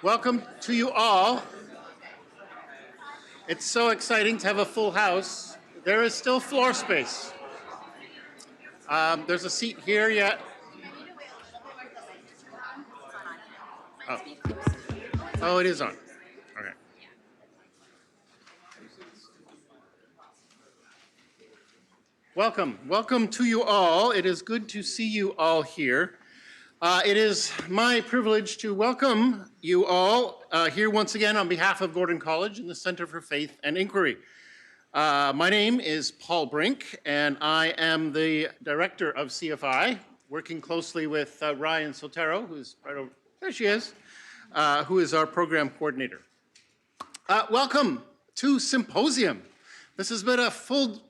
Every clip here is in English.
Welcome to you all. It's so exciting to have a full house. There is still floor space. There's a seat here yet. Oh. Oh, it is on. Okay. Welcome to you all. It is good to see you all here. It is my privilege to welcome you all here once again on behalf of Gordon College and the Center for Faith and Inquiry. My name is Paul Brink, and I am the director of CFI, working closely with Ryan Sotero, who's right over there. She is, who is our program coordinator. Welcome to Symposium. This has been a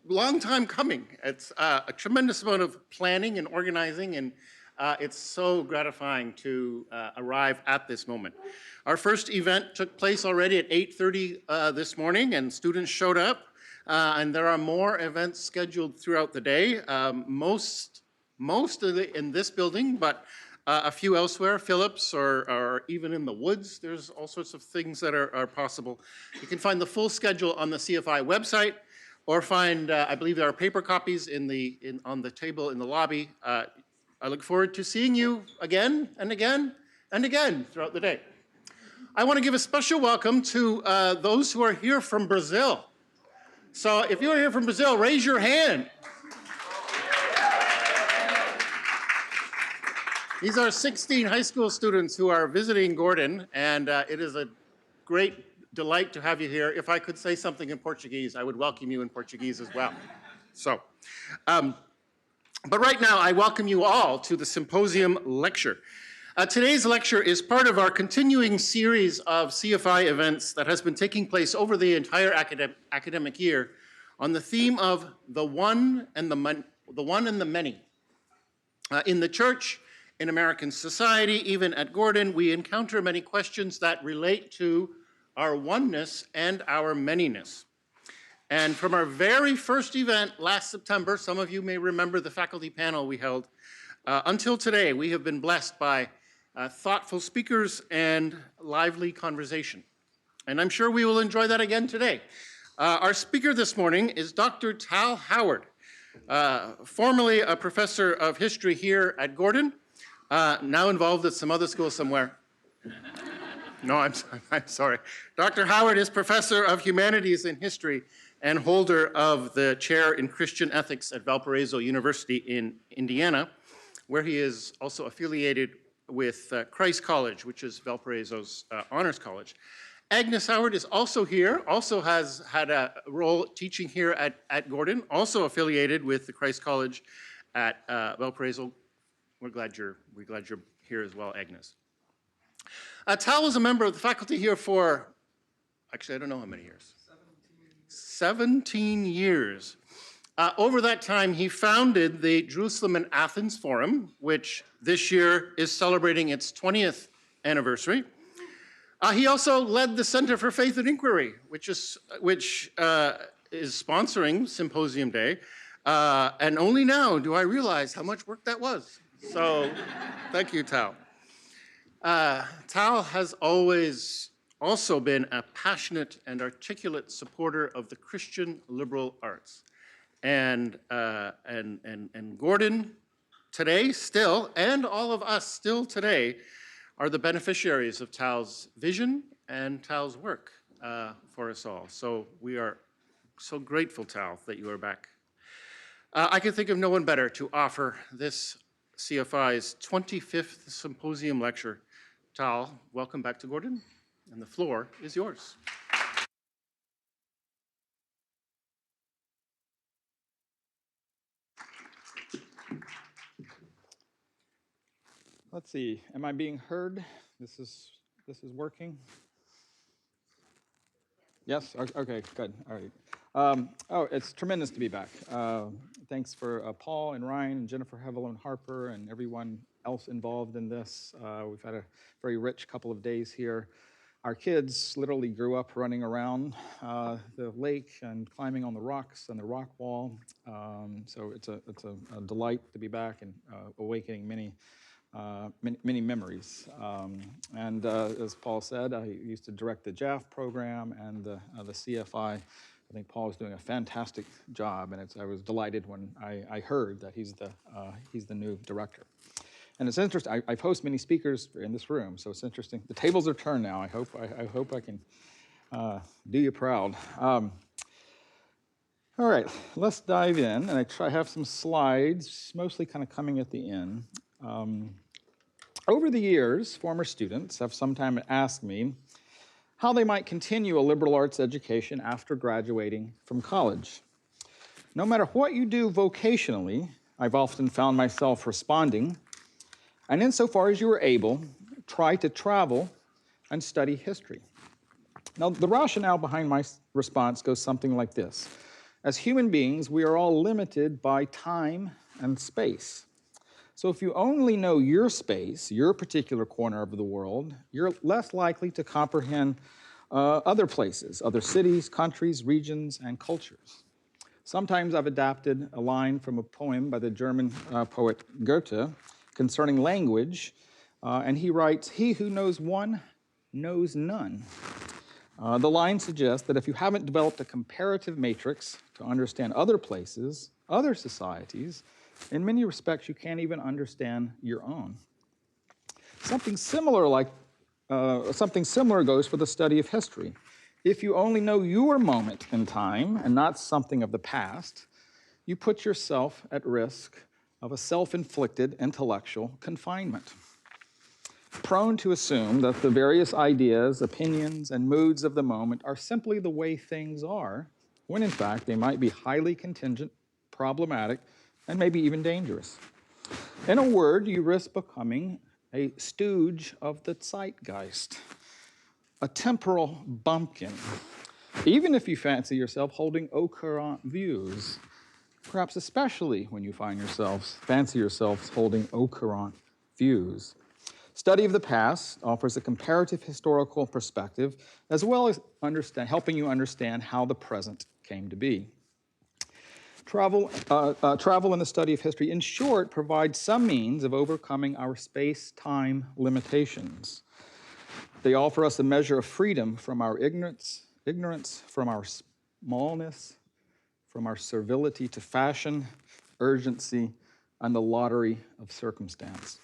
long time coming. It's a tremendous amount of planning and organizing, and it's so gratifying to arrive at this moment. Our first event took place already at 8:30 this morning, and students showed up. And there are more events scheduled throughout the day, most in this building, but a few elsewhere, Phillips or even in the woods. There's all sorts of things that are possible. You can find the full schedule on the CFI website, or find, I believe there are paper copies on the table in the lobby. I look forward to seeing you again and again and again throughout the day. I want to give a special welcome to those who are here from Brazil. So if you're here from Brazil, raise your hand. These are 16 high school students who are visiting Gordon, and it is a great delight to have you here. If I could say something in Portuguese, I would welcome you in Portuguese as well. So, but right now, I welcome you all to the Symposium lecture. Today's lecture is part of our continuing series of CFI events that has been taking place over the entire academic year on the theme of the one and the many. In the church, in American society, even at Gordon, we encounter many questions that relate to our oneness and our manyness. And from our very first event last September, some of you may remember the faculty panel we held, until today, we have been blessed by thoughtful speakers and lively conversation. And I'm sure we will enjoy that again today. Our speaker this morning is Dr. Tal Howard, formerly a professor of history here at Gordon, now involved at some other school somewhere. No, I'm sorry. Dr. Howard is professor of humanities and history and holder of the chair in Christian ethics at Valparaiso University in Indiana, where he is also affiliated with Christ College, which is Valparaiso's honors college. Agnes Howard is also here, also has had a role teaching here at Gordon, also affiliated with the Christ College at Valparaiso. We're glad you're here as well, Agnes. Tal was a member of the faculty here for, actually, I don't know how many years. 17 years. Over that time, he founded the Jerusalem and Athens Forum, which this year is celebrating its 20th anniversary. He also led the Center for Faith and Inquiry, which is sponsoring Symposium Day. And only now do I realize how much work that was. So thank you, Tal. Tal has always also been a passionate and articulate supporter of the Christian liberal arts. And Gordon today still, and all of us still today, are the beneficiaries of Tal's vision and Tal's work for us all. So we are so grateful, Tal, that you are back. I can think of no one better to offer this CFI's 25th Symposium lecture. Tal, welcome back to Gordon, and the floor is yours. Let's see, am I being heard? This is working? Yes, okay, good, all right. It's tremendous to be back. Thanks for Paul and Ryan and Jennifer Hevel and Harper and everyone else involved in this. We've had a very rich couple of days here. Our kids literally grew up running around the lake and climbing on the rocks and the rock wall. So it's a delight to be back and awakening many many memories. As Paul said, I used to direct the JAF program and the CFI. I think Paul is doing a fantastic job, and I was delighted when I heard that he's the new director. And it's interesting. I've hosted many speakers in this room, so it's interesting. The tables are turned now. I hope I can do you proud. All right, let's dive in, and I have some slides, mostly kind of coming at the end. Over the years, former students have sometimes asked me how they might continue a liberal arts education after graduating from college. No matter what you do vocationally, I've often found myself responding, and insofar as you are able, try to travel and study history. Now, the rationale behind my response goes something like this. As human beings, we are all limited by time and space. So if you only know your space, your particular corner of the world, you're less likely to comprehend other places, other cities, countries, regions, and cultures. Sometimes I've adapted a line from a poem by the German poet Goethe concerning language, and he writes, "He who knows one knows none." The line suggests that if you haven't developed a comparative matrix to understand other places, other societies, in many respects, you can't even understand your own. Something similar goes for the study of history. If you only know your moment in time and not something of the past, you put yourself at risk of a self-inflicted intellectual confinement. Prone to assume that the various ideas, opinions, and moods of the moment are simply the way things are, when in fact they might be highly contingent, problematic, and maybe even dangerous. In a word, you risk becoming a stooge of the zeitgeist, a temporal bumpkin, even if you fancy yourself holding au courant views, perhaps especially when you fancy yourselves holding au courant views. Study of the past offers a comparative historical perspective, as well as helping you understand how the present came to be. Travel and the study of history, in short, provides some means of overcoming our space-time limitations. They offer us a measure of freedom from our ignorance, from our smallness, from our servility to fashion, urgency, and the lottery of circumstance.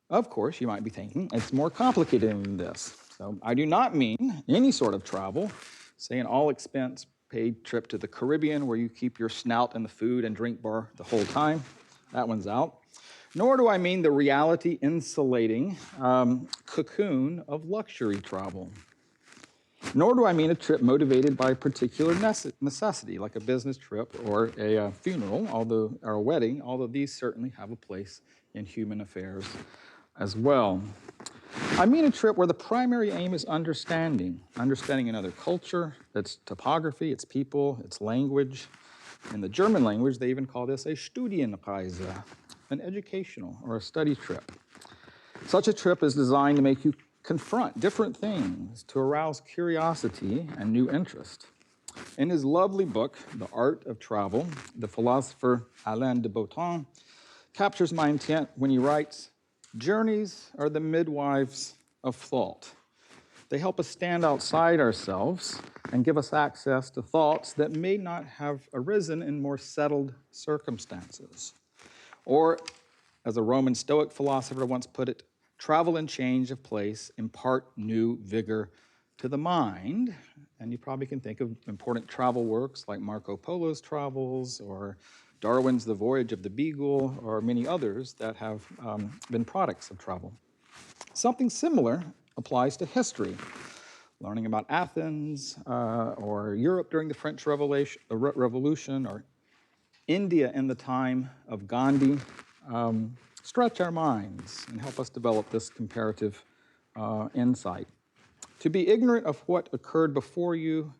Of course, you might be thinking, it's more complicated than this. So I do not mean any sort of travel, say an all-expense paid trip to the Caribbean where you keep your snout in the food and drink bar the whole time. That one's out. Nor do I mean the reality-insulating cocoon of luxury travel. Nor do I mean a trip motivated by a particular necessity, like a business trip or a funeral, or a wedding, although these certainly have a place in human affairs as well. I mean a trip where the primary aim is understanding another culture, its topography, its people, its language. In the German language, they even call this a Studienreise, an educational or a study trip. Such a trip is designed to make you confront different things, to arouse curiosity and new interest. In his lovely book, The Art of Travel, the philosopher Alain de Botton captures my intent when he writes, "Journeys are the midwives of thought. They help us stand outside ourselves and give us access to thoughts that may not have arisen in more settled circumstances." Or, as a Roman Stoic philosopher once put it, travel and change of place impart new vigor to the mind. And you probably can think of important travel works like Marco Polo's travels or Darwin's The Voyage of the Beagle, or many others that have been products of travel. Something similar applies to history. Learning about Athens, or Europe during the French Revolution, or India in the time of Gandhi, stretch our minds and help us develop this comparative insight. To be ignorant of what occurred before you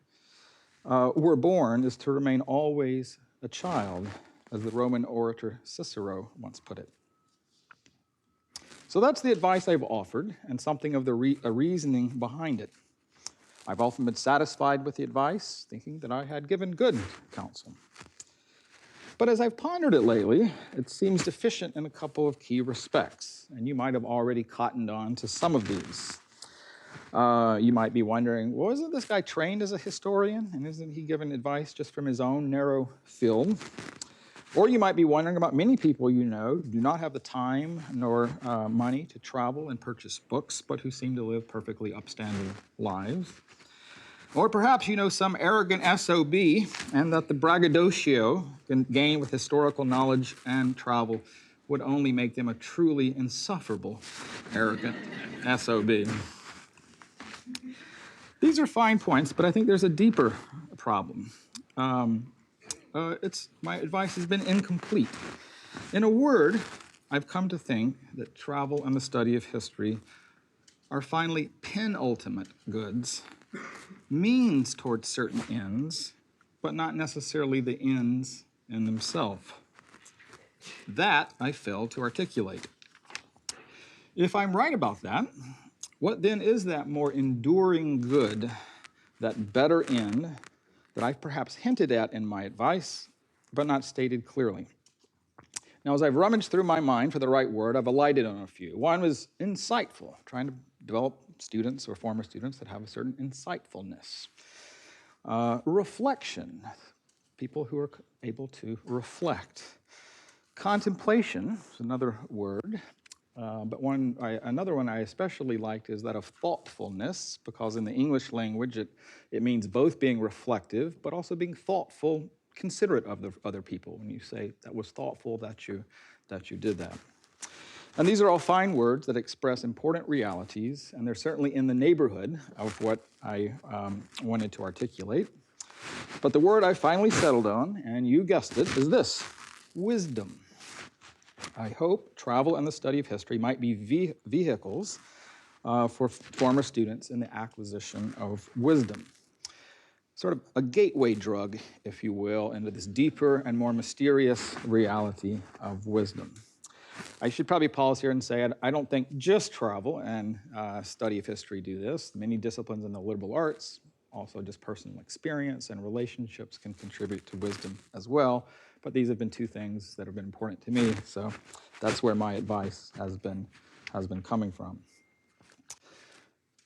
were born is to remain always a child, as the Roman orator Cicero once put it. So that's the advice I've offered, and something of the reasoning behind it. I've often been satisfied with the advice, thinking that I had given good counsel. But as I've pondered it lately, it seems deficient in a couple of key respects, and you might have already cottoned on to some of these. You might be wondering, well, isn't this guy trained as a historian, and isn't he given advice just from his own narrow field? Or you might be wondering about many people you know who do not have the time nor money to travel and purchase books, but who seem to live perfectly upstanding lives. Or perhaps you know some arrogant SOB, and that the braggadocio gained with historical knowledge and travel would only make them a truly insufferable arrogant SOB. These are fine points, but I think there's a deeper problem. My advice has been incomplete. In a word, I've come to think that travel and the study of history are finally penultimate goods, means towards certain ends, but not necessarily the ends in themselves. That I failed to articulate. If I'm right about that, what then is that more enduring good, that better end, that I've perhaps hinted at in my advice, but not stated clearly? Now, as I've rummaged through my mind for the right word, I've alighted on a few. One was insightful, trying to develop students or former students that have a certain insightfulness. Reflection, people who are able to reflect. Contemplation is another word, but another one I especially liked is that of thoughtfulness, because in the English language it means both being reflective, but also being thoughtful, considerate of the other people. When you say that was thoughtful, that you did that. And these are all fine words that express important realities, and they're certainly in the neighborhood of what I wanted to articulate. But the word I finally settled on, and you guessed it, is this: wisdom. I hope travel and the study of history might be vehicles for former students in the acquisition of wisdom. Sort of a gateway drug, if you will, into this deeper and more mysterious reality of wisdom. I should probably pause here and say I don't think just travel and study of history do this. Many disciplines in the liberal arts, also just personal experience and relationships can contribute to wisdom as well. But these have been two things that have been important to me, so that's where my advice has been coming from.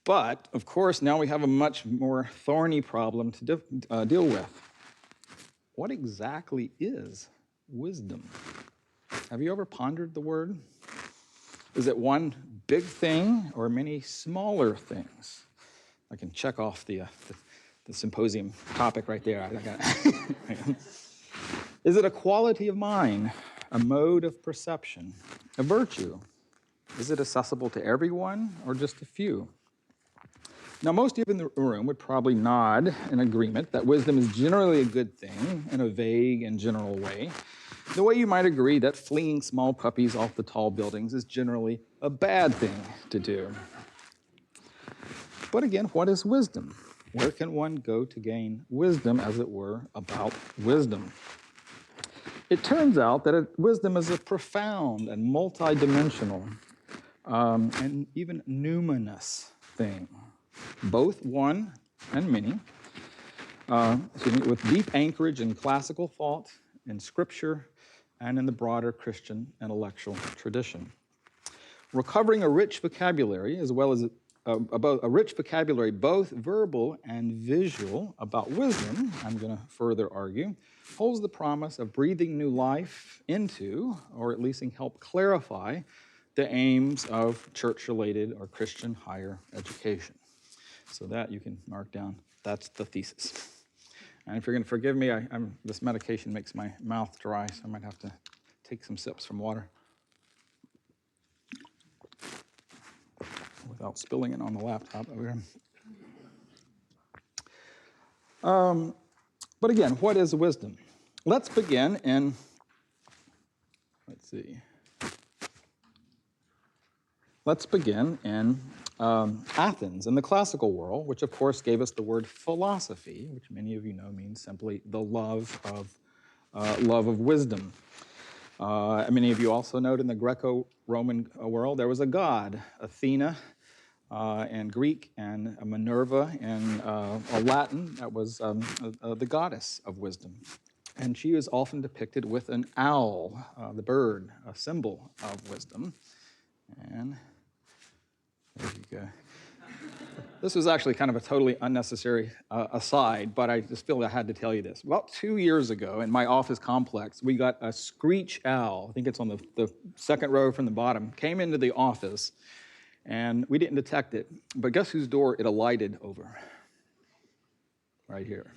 But, of course, now we have a much more thorny problem to deal with. What exactly is wisdom? Have you ever pondered the word? Is it one big thing or many smaller things? I can check off the symposium topic right there. Is it a quality of mind, a mode of perception, a virtue? Is it accessible to everyone or just a few? Now, most of you in the room would probably nod in agreement that wisdom is generally a good thing in a vague and general way, the way you might agree that fleeing small puppies off the tall buildings is generally a bad thing to do. But again, what is wisdom? Where can one go to gain wisdom, as it were, about wisdom? It turns out that wisdom is a profound and multidimensional and even numinous thing, both one and many, with deep anchorage in classical thought, in scripture, and in the broader Christian intellectual tradition. Recovering a rich vocabulary, as well as about a rich vocabulary, both verbal and visual, about wisdom, I'm going to further argue, holds the promise of breathing new life into, or at least help clarify, the aims of church-related or Christian higher education. So that you can mark down. That's the thesis. And if you're going to forgive me, this medication makes my mouth dry, so I might have to take some sips from water without spilling it on the laptop over here. But again, what is wisdom? Let's begin in, Athens, in the classical world, which of course gave us the word philosophy, which many of you know means simply the love of wisdom. Many of you also know in the Greco-Roman world there was a god, Athena, in Greek, and Minerva in Latin. That was the goddess of wisdom. And she is often depicted with an owl, the bird, a symbol of wisdom. And there you go. This was actually kind of a totally unnecessary aside, but I just feel I had to tell you this. About 2 years ago in my office complex, we got a screech owl, I think it's on the second row from the bottom, came into the office, and we didn't detect it. But guess whose door it alighted over? Right here.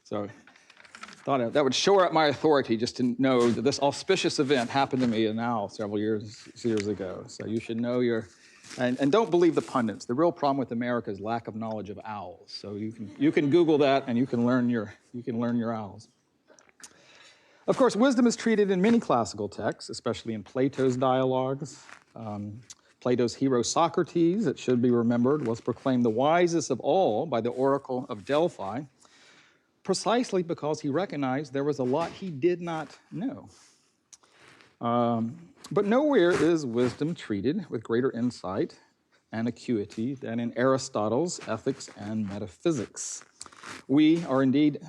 So thought that would shore up my authority just to know that this auspicious event happened to me an owl several years ago. So you should know and don't believe the pundits. The real problem with America is lack of knowledge of owls. So you can Google that and you can learn your owls. Of course, wisdom is treated in many classical texts, especially in Plato's dialogues. Plato's hero Socrates, it should be remembered, was proclaimed the wisest of all by the Oracle of Delphi, precisely because he recognized there was a lot he did not know. But nowhere is wisdom treated with greater insight and acuity than in Aristotle's Ethics and Metaphysics. We are indeed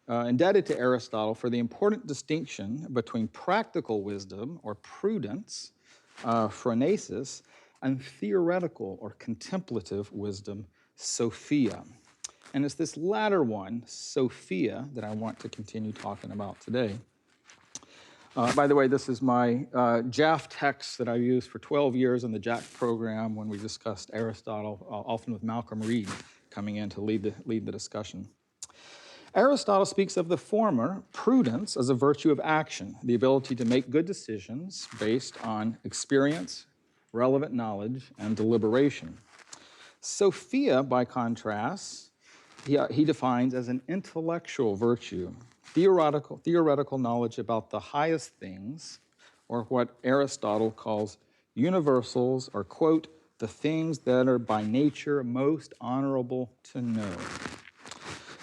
indebted to Aristotle for the important distinction between practical wisdom, or prudence, phronesis, and theoretical or contemplative wisdom, Sophia. And it's this latter one, Sophia, that I want to continue talking about today. By the way, this is my JAF text that I used for 12 years in the JAF program when we discussed Aristotle, often with Malcolm Reed coming in to lead the discussion. Aristotle speaks of the former, prudence, as a virtue of action, the ability to make good decisions based on experience, relevant knowledge, and deliberation. Sophia, by contrast, he defines as an intellectual virtue, theoretical knowledge about the highest things, or what Aristotle calls universals, or, quote, the things that are by nature most honorable to know.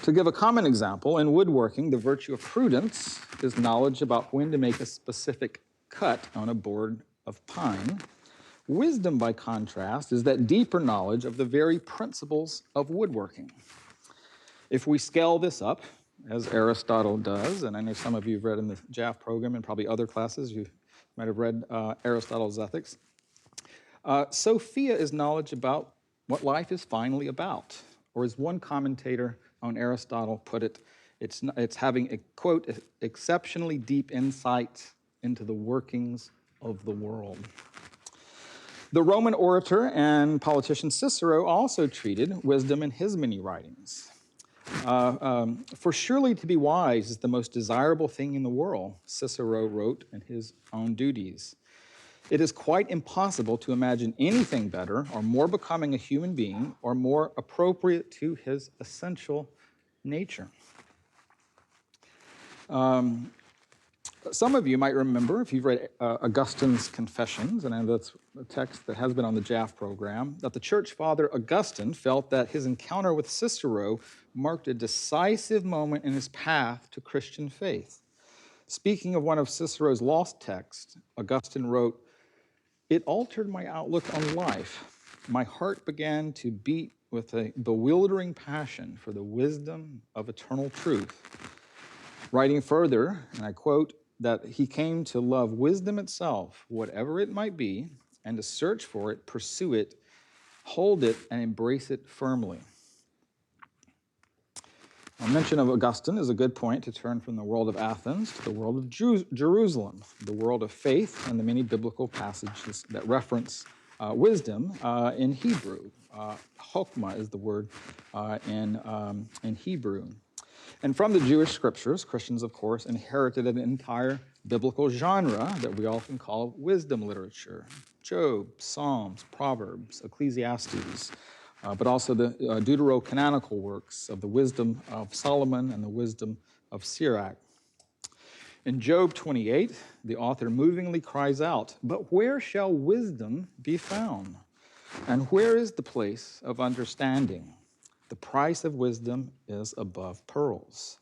To give a common example, in woodworking, the virtue of prudence is knowledge about when to make a specific cut on a board of pine. Wisdom, by contrast, is that deeper knowledge of the very principles of woodworking. If we scale this up, as Aristotle does, and I know some of you have read in the JAF program and probably other classes, you might have read Aristotle's Ethics. Sophia is knowledge about what life is finally about, or as one commentator on Aristotle put it, it's having a, quote, exceptionally deep insight into the workings of the world. The Roman orator and politician Cicero also treated wisdom in his many writings. For surely to be wise is the most desirable thing in the world, Cicero wrote in his own Duties. It is quite impossible to imagine anything better or more becoming a human being or more appropriate to his essential nature. Some of you might remember, if you've read Augustine's Confessions, and I know that's a text that has been on the JAF program, that the church father Augustine felt that his encounter with Cicero marked a decisive moment in his path to Christian faith. Speaking of one of Cicero's lost texts, Augustine wrote, "It altered my outlook on life. My heart began to beat with a bewildering passion for the wisdom of eternal truth." Writing further, and I quote, that he came to love wisdom itself, whatever it might be, and to search for it, pursue it, hold it, and embrace it firmly. A mention of Augustine is a good point to turn from the world of Athens to the world of Jerusalem, the world of faith, and the many biblical passages that reference wisdom in Hebrew. Chokmah is the word in Hebrew. And from the Jewish scriptures, Christians, of course, inherited an entire biblical genre that we often call wisdom literature. Job, Psalms, Proverbs, Ecclesiastes, but also the deuterocanonical works of the wisdom of Solomon and the wisdom of Sirach. In Job 28, the author movingly cries out, "But where shall wisdom be found? And where is the place of understanding? The price of wisdom is above pearls."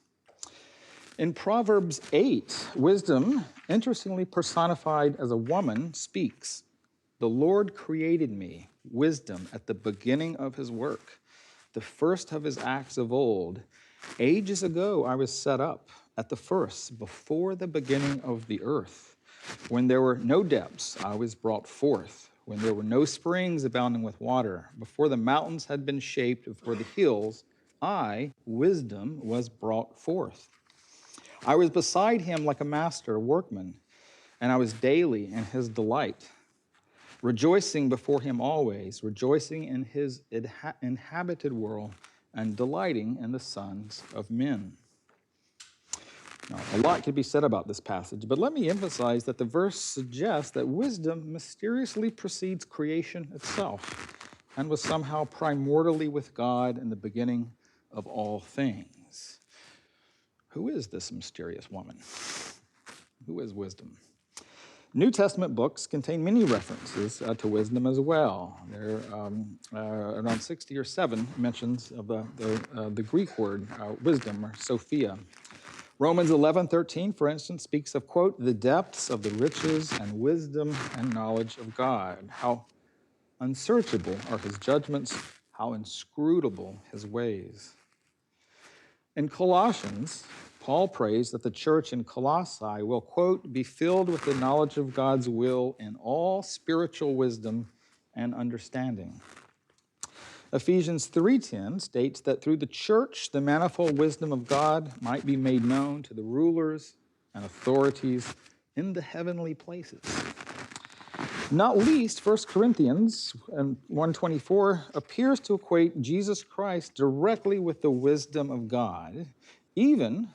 In Proverbs 8, wisdom, interestingly personified as a woman, speaks. "The Lord created me, wisdom, at the beginning of his work, the first of his acts of old, Ages ago I was set up at the first, before the beginning of the earth. When there were no depths, I was brought forth. When there were no springs abounding with water, before the mountains had been shaped, before the hills, I, wisdom, was brought forth. I was beside him like a master workman, and I was daily in his delight, rejoicing before him always, rejoicing in his inhabited world, and delighting in the sons of men. Now, a lot could be said about this passage, but let me emphasize that the verse suggests that wisdom mysteriously precedes creation itself and was somehow primordially with God in the beginning of all things. Who is this mysterious woman? Who is wisdom? New Testament books contain many references to wisdom as well. There are around 60 or 7 mentions of the Greek word wisdom, or Sophia. Romans 11:13, for instance, speaks of, quote, the depths of the riches and wisdom and knowledge of God. How unsearchable are his judgments, how inscrutable his ways. In Colossians, Paul prays that the church in Colossae will, quote, be filled with the knowledge of God's will in all spiritual wisdom and understanding. Ephesians 3:10 states that through the church, the manifold wisdom of God might be made known to the rulers and authorities in the heavenly places. Not least, 1 Corinthians 1:24 appears to equate Jesus Christ directly with the wisdom of God, even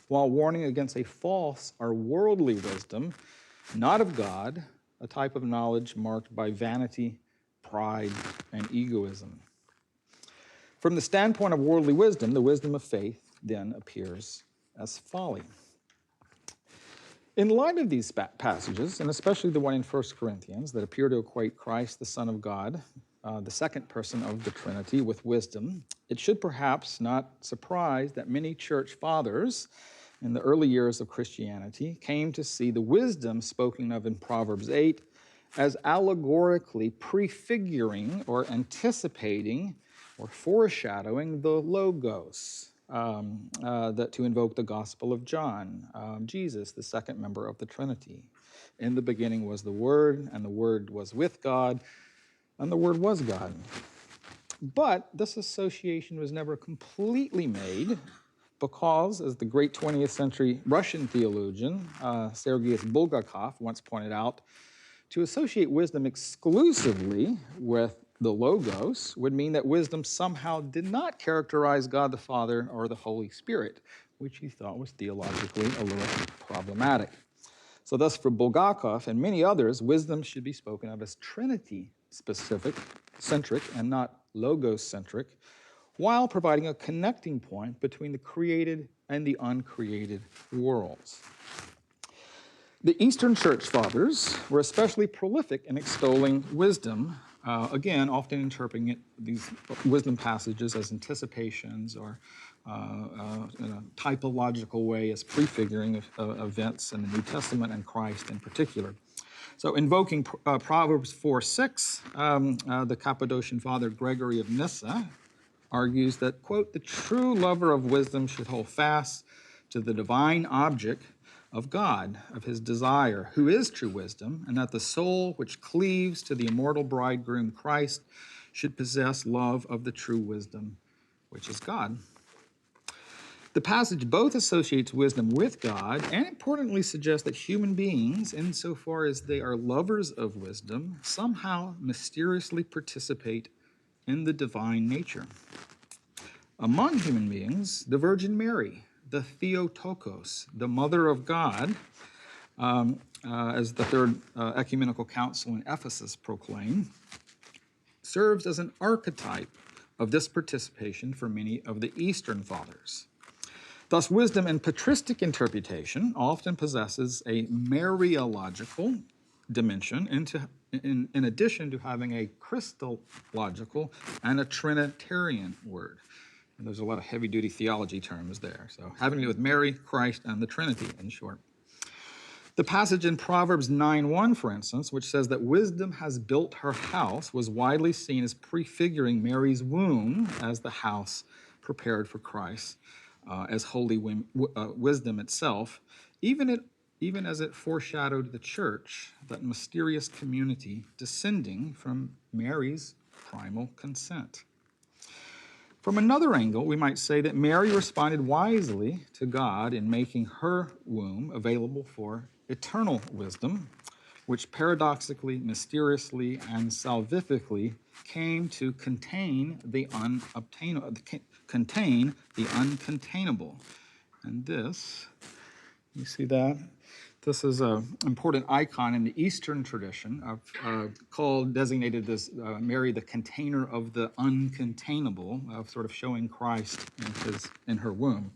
while warning against a false or worldly wisdom, not of God, a type of knowledge marked by vanity, pride, and egoism. From the standpoint of worldly wisdom, the wisdom of faith then appears as folly. In light of these passages, and especially the one in 1 Corinthians that appear to equate Christ, the Son of God, the second person of the Trinity, with wisdom, it should perhaps not surprise that many church fathers in the early years of Christianity came to see the wisdom spoken of in Proverbs 8 as allegorically prefiguring or anticipating or foreshadowing the Logos, that to invoke the Gospel of John, Jesus, the second member of the Trinity. In the beginning was the Word, and the Word was with God, and the Word was God. But this association was never completely made because, as the great 20th century Russian theologian Sergei Bulgakov once pointed out, to associate wisdom exclusively with the Logos would mean that wisdom somehow did not characterize God the Father or the Holy Spirit, which he thought was theologically a little problematic. So thus, for Bulgakov and many others, wisdom should be spoken of as Trinity-centric and not Logos-centric, while providing a connecting point between the created and the uncreated worlds. The Eastern Church Fathers were especially prolific in extolling wisdom, again, often interpreting these wisdom passages as anticipations or in a typological way as prefiguring events in the New Testament and Christ in particular. So invoking Proverbs 4:6, the Cappadocian father Gregory of Nyssa argues that, quote, the true lover of wisdom should hold fast to the divine object of God, of his desire, who is true wisdom, and that the soul which cleaves to the immortal bridegroom Christ should possess love of the true wisdom, which is God. The passage both associates wisdom with God and importantly suggests that human beings, insofar as they are lovers of wisdom, somehow mysteriously participate in the divine nature. Among human beings, the Virgin Mary, the Theotokos, the Mother of God, as the Third Ecumenical Council in Ephesus proclaimed, serves as an archetype of this participation for many of the Eastern Fathers. Thus, wisdom in patristic interpretation often possesses a Mariological dimension in addition to having a Christological and a Trinitarian word. And there's a lot of heavy-duty theology terms there. So having to do with Mary, Christ, and the Trinity, in short. The passage in Proverbs 9:1, for instance, which says that wisdom has built her house, was widely seen as prefiguring Mary's womb as the house prepared for Christ, as holy wisdom itself, even as it foreshadowed the church, that mysterious community descending from Mary's primal consent. From another angle, we might say that Mary responded wisely to God in making her womb available for eternal wisdom, which paradoxically, mysteriously, and salvifically came to contain the uncontainable. And this, you see that? This is an important icon in the Eastern tradition designated as Mary, the container of the uncontainable, sort of showing Christ in her womb.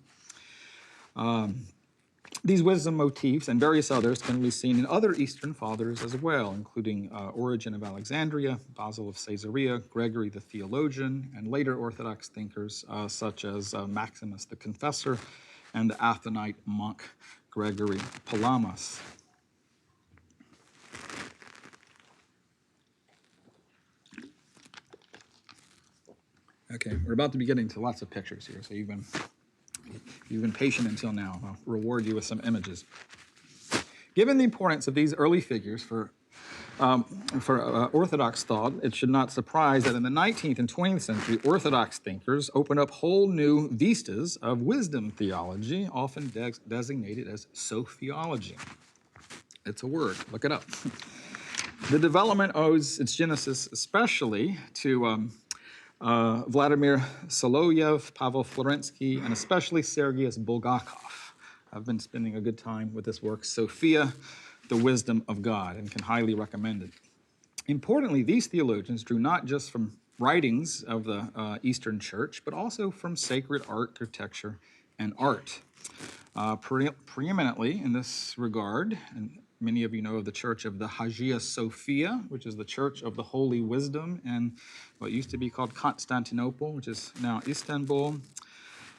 These wisdom motifs and various others can be seen in other Eastern fathers as well, including Origen of Alexandria, Basil of Caesarea, Gregory the theologian, and later Orthodox thinkers such as Maximus the Confessor and the Athonite monk Gregory Palamas. Okay, we're about to be getting to lots of pictures here, so you've been patient until now. I'll reward you with some images. Given the importance of these early figures for Orthodox thought, it should not surprise that in the 19th and 20th century, Orthodox thinkers opened up whole new vistas of wisdom theology, often designated as sophiology. It's a word, look it up. The development owes its genesis especially to Vladimir Solovyov, Pavel Florensky, and especially Sergius Bulgakov. I've been spending a good time with this work, Sophia, the Wisdom of God, and can highly recommend it. Importantly, these theologians drew not just from writings of the Eastern Church, but also from sacred architecture and art. Preeminently in this regard, and many of you know of the Church of the Hagia Sophia, which is the Church of the Holy Wisdom in what used to be called Constantinople, which is now Istanbul.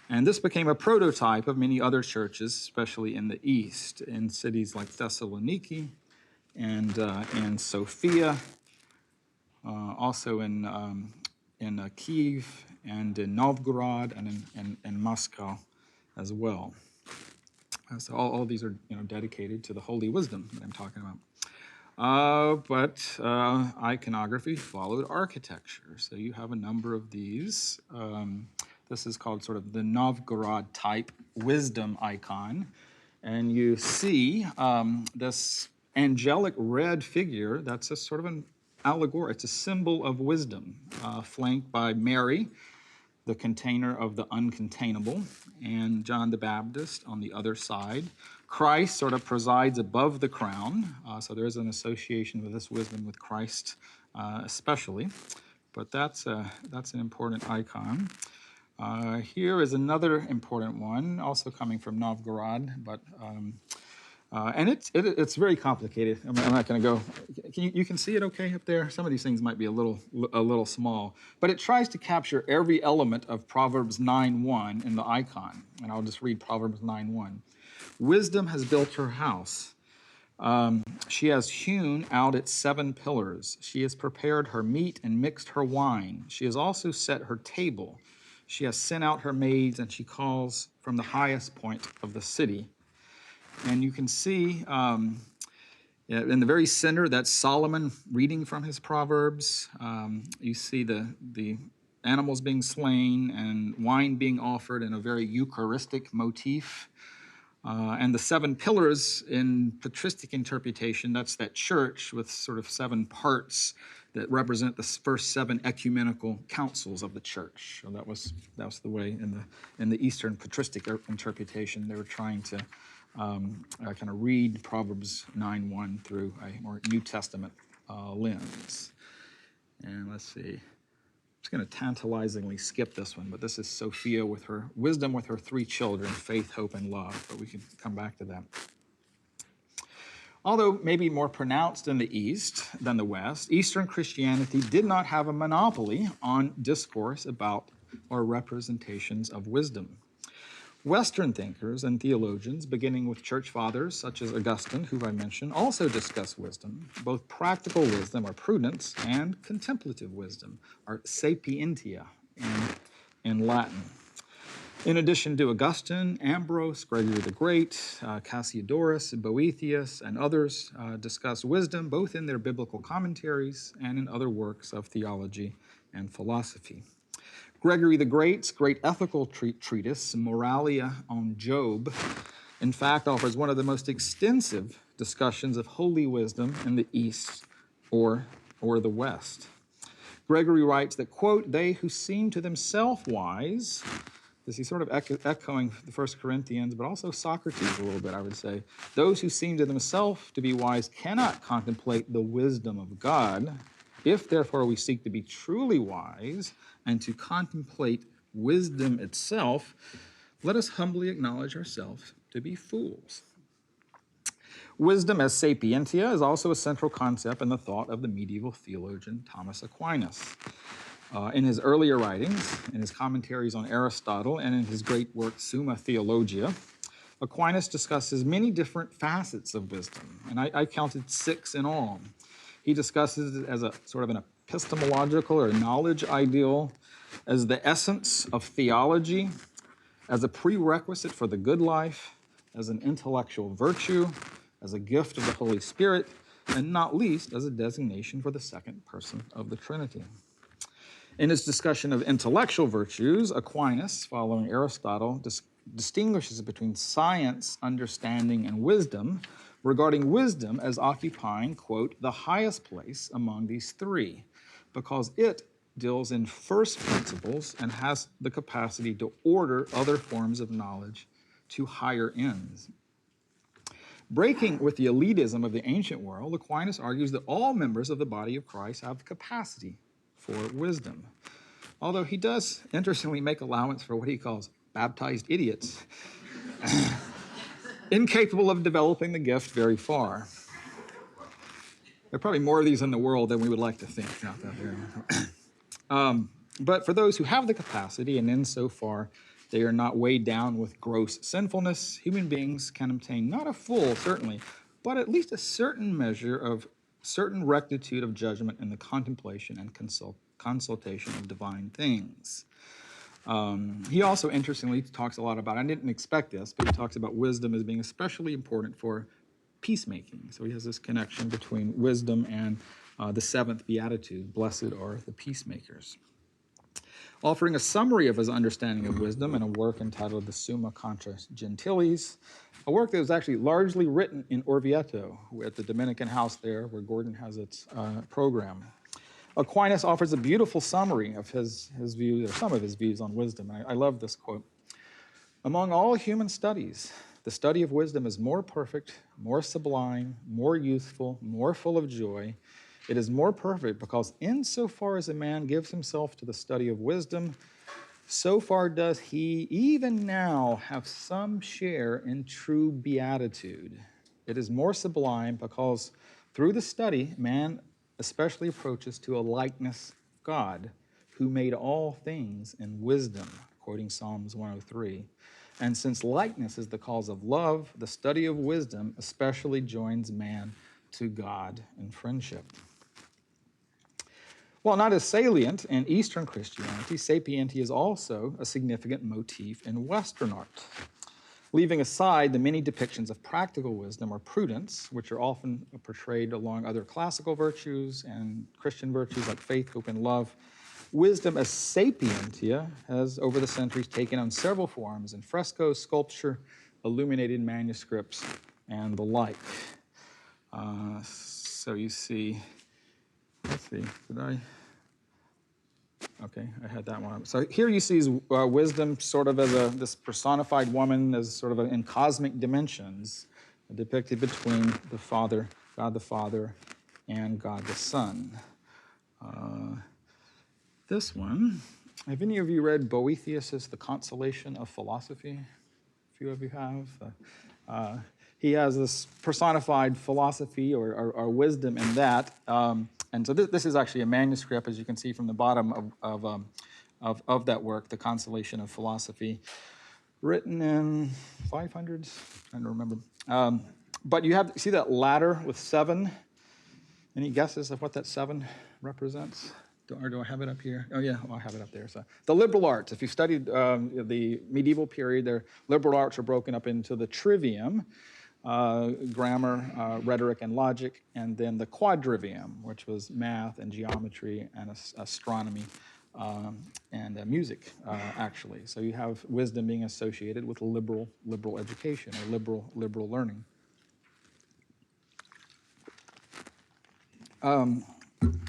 And this became a prototype of many other churches, especially in the East, in cities like Thessaloniki and Sofia, also in Kyiv and in Novgorod and in Moscow as well. So all these are dedicated to the holy wisdom that I'm talking about. But iconography followed architecture. So you have a number of these. This is called sort of the Novgorod type wisdom icon. And you see this angelic red figure that's a sort of an allegory. It's a symbol of wisdom, flanked by Mary, the container of the uncontainable, and John the Baptist on the other side. Christ sort of presides above the crown, so there is an association with this wisdom with Christ especially, but that's an important icon. Here is another important one, also coming from Novgorod, but and it's very complicated. I'm not going to go. You can see it okay up there? Some of these things might be a little small, but it tries to capture every element of Proverbs 9:1 in the icon. And I'll just read Proverbs 9:1. Wisdom has built her house. She has hewn out its 7 pillars. She has prepared her meat and mixed her wine. She has also set her table. She has sent out her maids, and she calls from the highest point of the city. And you can see in the very center, that's Solomon reading from his Proverbs. You see the animals being slain and wine being offered in a very Eucharistic motif. And the 7 pillars in patristic interpretation, that's that church with sort of 7 parts that represent the first 7 ecumenical councils of the church. So that was the way in the Eastern patristic interpretation they were trying to kind of read Proverbs 9:1 through a more New Testament lens. And let's see. I'm just going to tantalizingly skip this one, but this is Sophia with her wisdom with her 3 children, faith, hope, and love. But we can come back to that. Although maybe more pronounced in the East than the West, Eastern Christianity did not have a monopoly on discourse about or representations of wisdom. Western thinkers and theologians, beginning with church fathers such as Augustine, who I mentioned, also discuss wisdom, both practical wisdom or prudence and contemplative wisdom, or sapientia in Latin. In addition to Augustine, Ambrose, Gregory the Great, Cassiodorus, Boethius, and others discuss wisdom both in their biblical commentaries and in other works of theology and philosophy. Gregory the Great's great ethical treatise, Moralia on Job, in fact, offers one of the most extensive discussions of holy wisdom in the East or the West. Gregory writes that, quote, they who seem to themselves wise, this is sort of echoing the 1 Corinthians, but also Socrates a little bit, I would say. Those who seem to themselves to be wise cannot contemplate the wisdom of God. If, therefore, we seek to be truly wise and to contemplate wisdom itself, let us humbly acknowledge ourselves to be fools. Wisdom as sapientia is also a central concept in the thought of the medieval theologian Thomas Aquinas. In his earlier writings, in his commentaries on Aristotle, and in his great work Summa Theologia, Aquinas discusses many different facets of wisdom, and I counted 6 in all. He discusses it as a sort of an epistemological or knowledge ideal, as the essence of theology, as a prerequisite for the good life, as an intellectual virtue, as a gift of the Holy Spirit, and not least as a designation for the second person of the Trinity. In his discussion of intellectual virtues, Aquinas, following Aristotle, distinguishes between science, understanding, and wisdom, regarding wisdom as occupying, quote, the highest place among these 3, because it deals in first principles and has the capacity to order other forms of knowledge to higher ends. Breaking with the elitism of the ancient world, Aquinas argues that all members of the body of Christ have the capacity for wisdom. Although he does, interestingly, make allowance for what he calls baptized idiots, incapable of developing the gift very far. There are probably more of these in the world than we would like to think. Not that there. But for those who have the capacity, and insofar they are not weighed down with gross sinfulness, human beings can obtain not a full, certainly, but at least a certain measure of certain rectitude of judgment in the contemplation and consultation of divine things. He also, interestingly, talks a lot about, I didn't expect this, but he talks about wisdom as being especially important for peacemaking. So he has this connection between wisdom and the 7th beatitude, blessed are the peacemakers. Offering a summary of his understanding of wisdom in a work entitled the Summa Contra Gentiles, a work that was actually largely written in Orvieto, at the Dominican house there where Gordon has its program. Aquinas offers a beautiful summary of his views, or some of his views on wisdom. I love this quote. Among all human studies, the study of wisdom is more perfect, more sublime, more youthful, more full of joy. It is more perfect because insofar as a man gives himself to the study of wisdom, so far does he even now have some share in true beatitude. It is more sublime because through the study, man especially approaches to a likeness of God, who made all things in wisdom, quoting Psalms 103. And since likeness is the cause of love, the study of wisdom especially joins man to God in friendship. While not as salient in Eastern Christianity, sapientia is also a significant motif in Western art. Leaving aside the many depictions of practical wisdom or prudence, which are often portrayed along other classical virtues and Christian virtues like faith, hope, and love, wisdom as sapientia has, over the centuries, taken on several forms in fresco, sculpture, illuminated manuscripts, and the like. So you see, let's see, Okay, I had that one up. So here you see wisdom sort of as this personified woman as sort of in cosmic dimensions, depicted between the Father, God the Father, and God the Son. This one, have any of you read Boethius' The Consolation of Philosophy? A few of you have. He has this personified philosophy or wisdom in that. And so this is actually a manuscript, as you can see from the bottom of that work, The Consolation of Philosophy, written in 500s, I don't remember. But you see that ladder with 7? Any guesses of what that 7 represents? do I have it up here? Oh yeah, well, I have it up there. So the liberal arts, if you studied the medieval period, their liberal arts are broken up into the trivium, grammar, rhetoric, and logic, and then the quadrivium, which was math and geometry and astronomy and music, actually. So you have wisdom being associated with liberal education or liberal learning. All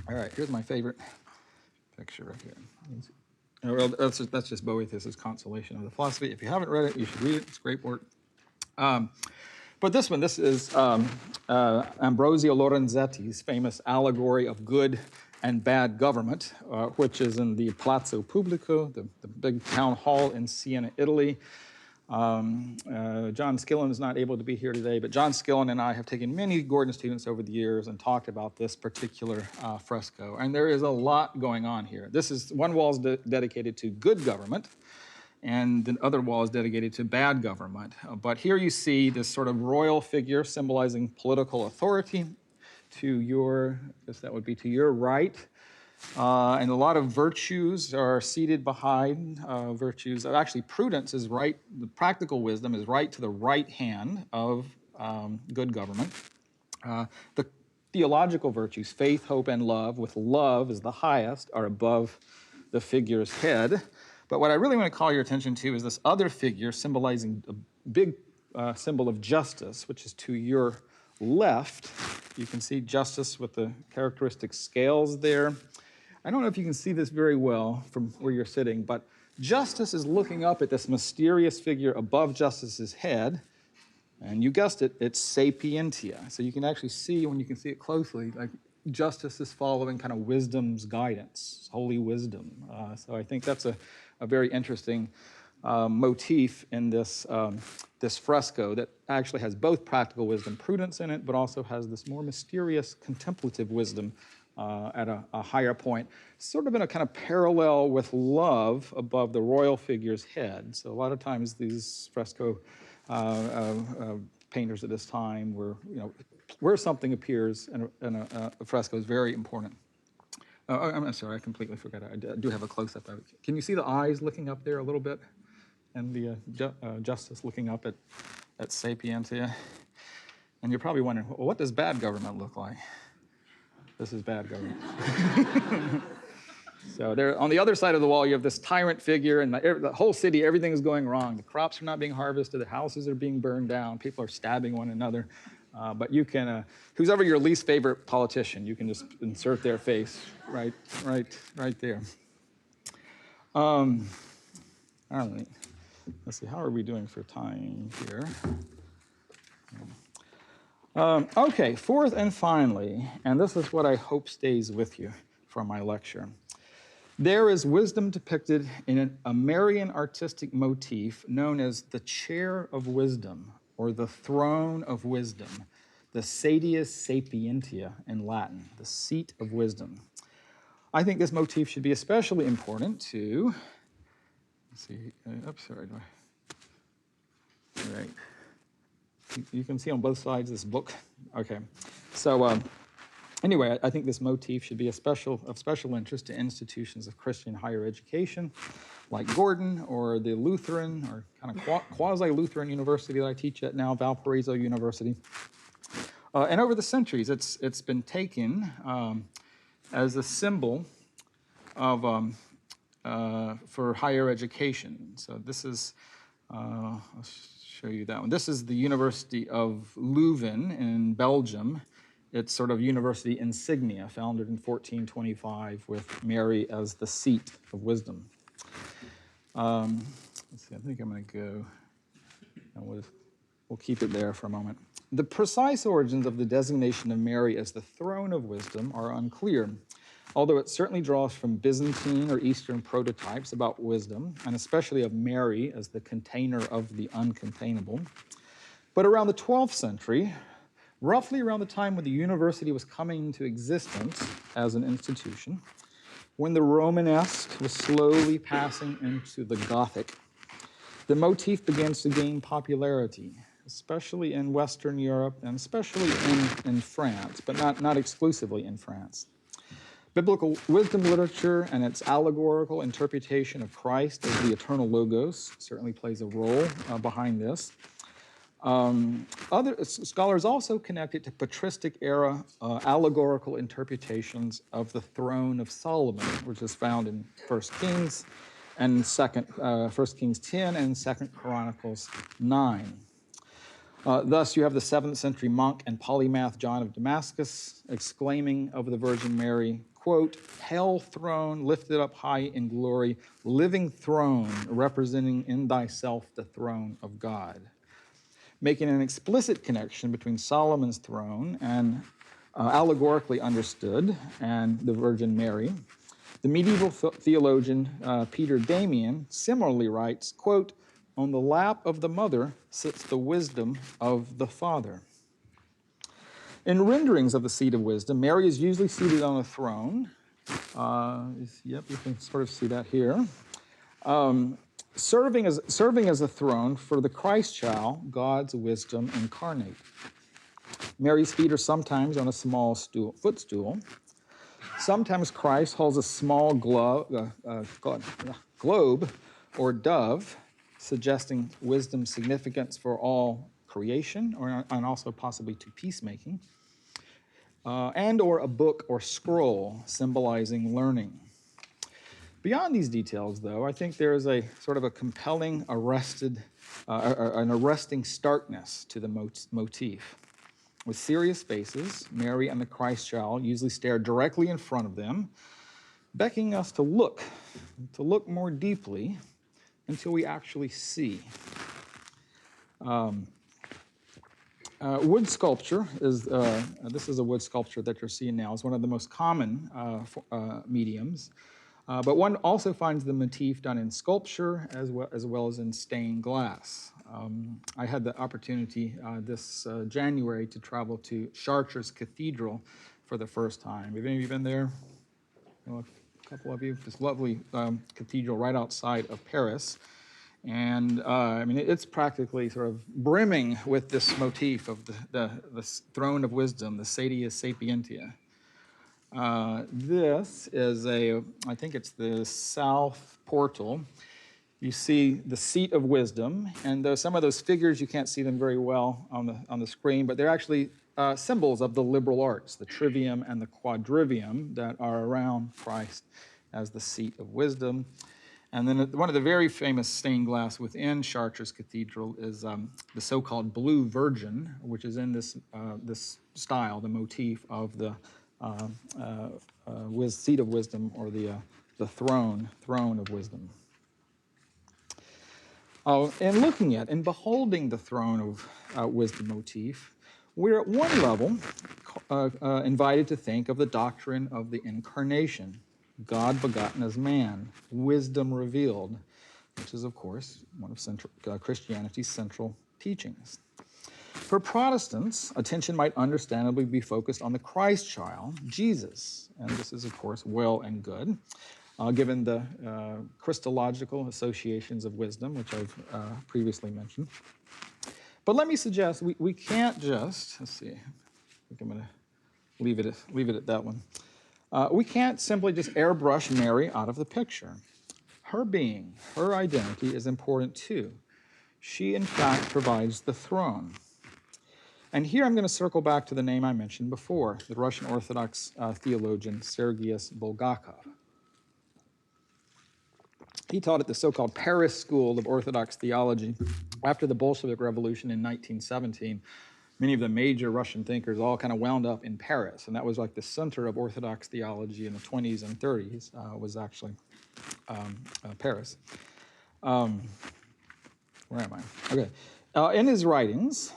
right, here's my favorite picture right here. Well, that's just Boethius' Consolation of the Philosophy. If you haven't read it, you should read it. It's great work. But this is Ambrosio Lorenzetti's famous allegory of good and bad government, which is in the Palazzo Pubblico, the big town hall in Siena, Italy. John Skillen is not able to be here today, but John Skillen and I have taken many Gordon students over the years and talked about this particular fresco. And there is a lot going on here. One wall is dedicated to good government, and the other wall is dedicated to bad government. But here you see this sort of royal figure symbolizing political authority to your, I guess that would be to your right. And a lot of virtues are seated behind virtues. Actually, prudence is right, the practical wisdom is right to the right hand of good government. The theological virtues, faith, hope, and love, with love as the highest, are above the figure's head. But what I really want to call your attention to is this other figure symbolizing a big symbol of justice, which is to your left. You can see justice with the characteristic scales there. I don't know if you can see this very well from where you're sitting, but justice is looking up at this mysterious figure above justice's head, and you guessed it, it's sapientia. So you can actually see, when you can see it closely, like justice is following kind of wisdom's guidance, holy wisdom. So I think that's a very interesting motif in this fresco that actually has both practical wisdom, prudence in it, but also has this more mysterious contemplative wisdom at a higher point, sort of in a kind of parallel with love above the royal figure's head. So a lot of times these fresco painters at this time were, where something appears in a fresco is very important. I'm sorry, I completely forgot. I do have a close-up of it. Can you see the eyes looking up there a little bit? And the justice looking up at sapientia? And you're probably wondering, well, what does bad government look like? This is bad government. So there, on the other side of the wall, you have this tyrant figure, and the whole city, everything is going wrong. The crops are not being harvested, the houses are being burned down, people are stabbing one another. But you can, who's ever your least favorite politician, you can just insert their face right there. All right. Let's see, how are we doing for time here? Okay, fourth and finally, and this is what I hope stays with you from my lecture. There is wisdom depicted in a Marian artistic motif known as the chair of wisdom, or the throne of wisdom, the sedius sapientia in Latin, the seat of wisdom. I think this motif should be especially important to, let's see, oops, sorry, all right. You can see on both sides of this book. Okay, so anyway, I think this motif should be of special interest to institutions of Christian higher education, like Gordon or the Lutheran or kind of quasi-Lutheran university that I teach at now, Valparaiso University. And over the centuries, it's been taken as a symbol of for higher education. So this is, I'll show you that one. This is the University of Leuven in Belgium. It's sort of university insignia, founded in 1425 with Mary as the seat of wisdom. Let's see, I think I'm going to go, and we'll keep it there for a moment. The precise origins of the designation of Mary as the throne of wisdom are unclear, although it certainly draws from Byzantine or Eastern prototypes about wisdom, and especially of Mary as the container of the uncontainable. But around the 12th century, roughly around the time when the university was coming into existence as an institution, when the Romanesque was slowly passing into the Gothic, the motif begins to gain popularity, especially in Western Europe and especially in France, but not exclusively in France. Biblical wisdom literature and its allegorical interpretation of Christ as the eternal logos certainly plays a role behind this. Other scholars also connect it to patristic era allegorical interpretations of the throne of Solomon, which is found in 1 Kings and 1 Kings 10 and 2 Chronicles 9. Thus, you have the 7th century monk and polymath John of Damascus exclaiming of the Virgin Mary, quote, "Hail throne, lifted up high in glory, living throne, representing in thyself the throne of God," making an explicit connection between Solomon's throne and allegorically understood and the Virgin Mary. The medieval theologian Peter Damian similarly writes, quote, "On the lap of the mother sits the wisdom of the Father." In renderings of the seat of wisdom, Mary is usually seated on a throne. Yep, you can sort of see that here. Serving as a throne for the Christ child, God's wisdom incarnate. Mary's feet are sometimes on a small footstool. Sometimes Christ holds a small globe or dove, suggesting wisdom's significance for all creation, and also possibly to peacemaking, and or a book or scroll symbolizing learning. Beyond these details, though, I think there is a sort of a compelling, an arresting starkness to the motif. With serious faces, Mary and the Christ child usually stare directly in front of them, beckoning us to look more deeply until we actually see. Wood sculpture is, this is a wood sculpture that you're seeing now, is one of the most common mediums. But one also finds the motif done in sculpture as well as in stained glass. I had the opportunity this January to travel to Chartres Cathedral for the first time. Have any of you been there? A couple of you. This lovely cathedral right outside of Paris. And I mean, it's practically sort of brimming with this motif of the throne of wisdom, the Sadia Sapientia. This is I think it's the south portal. You see the seat of wisdom, and some of those figures, you can't see them very well on the screen, but they're actually symbols of the liberal arts, the trivium and the quadrivium that are around Christ as the seat of wisdom. And then one of the very famous stained glass within Chartres Cathedral is the so-called Blue Virgin, which is in this style, the motif of the seat of wisdom, or the throne of wisdom. And looking at and beholding the throne of wisdom motif, we're at one level invited to think of the doctrine of the incarnation, God begotten as man, wisdom revealed, which is, of course, one of Christianity's central teachings. For Protestants, attention might understandably be focused on the Christ child, Jesus, and this is, of course, well and good, given the Christological associations of wisdom, which I've previously mentioned. But let me suggest we can't just, let's see, I think I'm going to leave it at that one. We can't simply just airbrush Mary out of the picture. Her being, her identity is important too. She, in fact, provides the throne. And here I'm going to circle back to the name I mentioned before, the Russian Orthodox theologian Sergius Bulgakov. He taught at the so-called Paris School of Orthodox Theology. After the Bolshevik Revolution in 1917, many of the major Russian thinkers all kind of wound up in Paris, and that was like the center of Orthodox theology in the 20s and 30s, was actually Paris. Where am I? Okay. In his writings,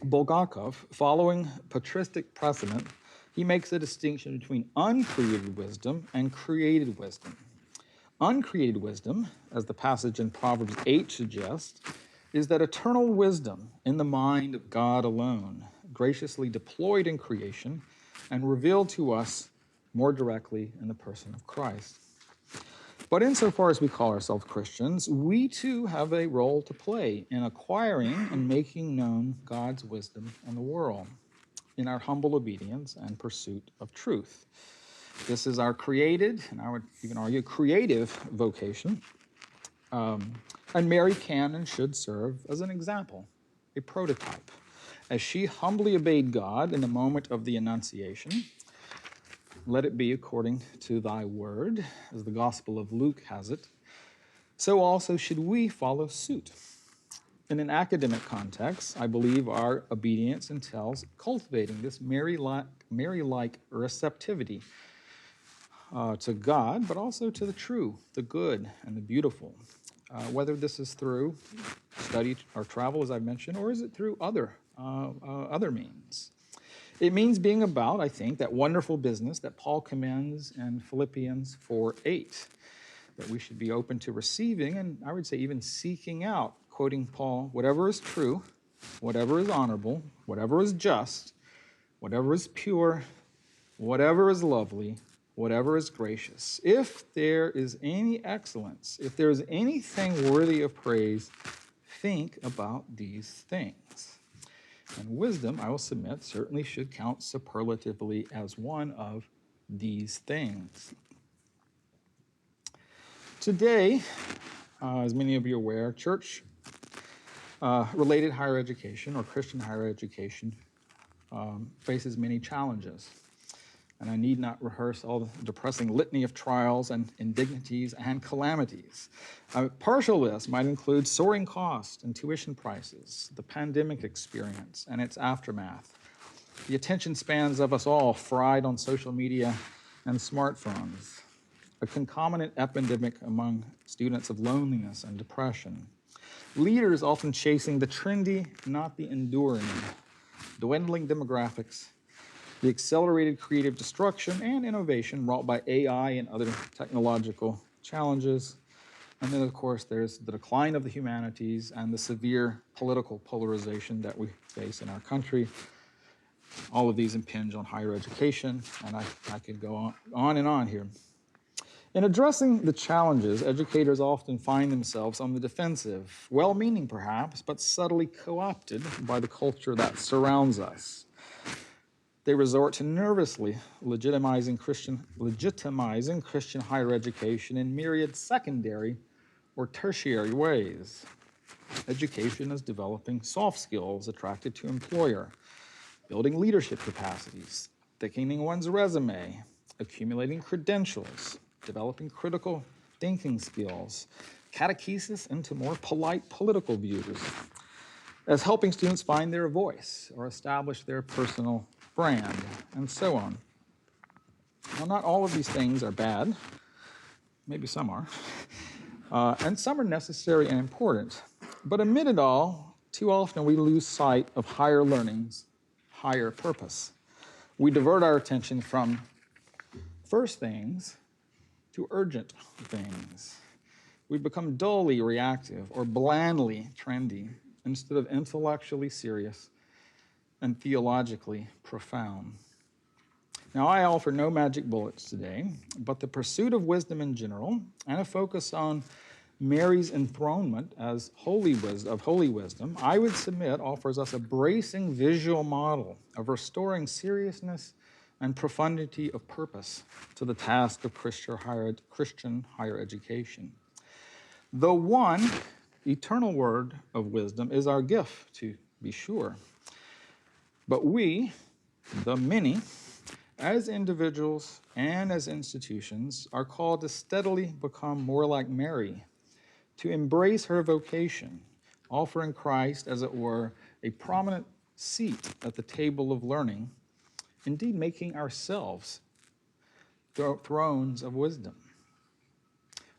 Bulgakov, following patristic precedent, he makes a distinction between uncreated wisdom and created wisdom. Uncreated wisdom, as the passage in Proverbs 8 suggests, is that eternal wisdom in the mind of God alone, graciously deployed in creation and revealed to us more directly in the person of Christ. But insofar as we call ourselves Christians, we too have a role to play in acquiring and making known God's wisdom in the world, in our humble obedience and pursuit of truth. This is our created, and I would even argue creative vocation. And Mary can and should serve as an example, a prototype. As she humbly obeyed God in the moment of the Annunciation, let it be according to thy word, as the Gospel of Luke has it, so also should we follow suit. In an academic context, I believe our obedience entails cultivating this Mary-like receptivity to God, but also to the true, the good, and the beautiful. Whether this is through study or travel, as I mentioned, or is it through other means. It means being about, I think, that wonderful business that Paul commends in Philippians 4:8, that we should be open to receiving, and I would say even seeking out, quoting Paul, whatever is true, whatever is honorable, whatever is just, whatever is pure, whatever is lovely, whatever is gracious. If there is any excellence, if there is anything worthy of praise, think about these things. And wisdom, I will submit, certainly should count superlatively as one of these things. Today, as many of you are aware, church-related higher education or Christian higher education faces many challenges. And I need not rehearse all the depressing litany of trials and indignities and calamities. A partial list might include soaring costs and tuition prices, the pandemic experience and its aftermath, the attention spans of us all fried on social media and smartphones, a concomitant epidemic among students of loneliness and depression, leaders often chasing the trendy, not the enduring, dwindling demographics, the accelerated creative destruction and innovation wrought by AI and other technological challenges. And then, of course, there's the decline of the humanities and the severe political polarization that we face in our country. All of these impinge on higher education, and I could go on and on here. In addressing the challenges, educators often find themselves on the defensive, well-meaning perhaps, but subtly co-opted by the culture that surrounds us. They resort to nervously legitimizing Christian higher education in myriad secondary or tertiary ways. Education is developing soft skills attracted to employer, building leadership capacities, thickening one's resume, accumulating credentials, developing critical thinking skills, catechesis into more polite political views, as helping students find their voice or establish their personal brand, and so on. Now, not all of these things are bad. Maybe some are. And some are necessary and important. But amid it all, too often we lose sight of higher learning's higher purpose. We divert our attention from first things to urgent things. We become dully reactive or blandly trendy instead of intellectually serious and theologically profound. Now, I offer no magic bullets today, but the pursuit of wisdom in general and a focus on Mary's enthronement as holy wisdom, I would submit offers us a bracing visual model of restoring seriousness and profundity of purpose to the task of Christian higher education. The one eternal word of wisdom is our gift, to be sure. But we, the many, as individuals and as institutions, are called to steadily become more like Mary, to embrace her vocation, offering Christ, as it were, a prominent seat at the table of learning, indeed making ourselves thrones of wisdom.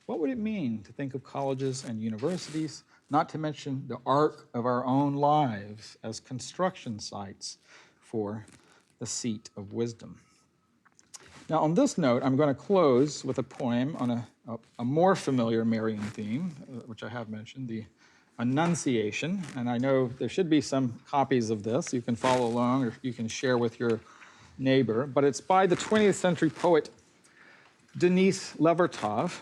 What would it mean to think of colleges and universities, not to mention the arc of our own lives, as construction sites for the seat of wisdom? Now, on this note, I'm going to close with a poem on a more familiar Marian theme, which I have mentioned, the Annunciation. And I know there should be some copies of this. You can follow along or you can share with your neighbor. But it's by the 20th century poet Denis Levertov.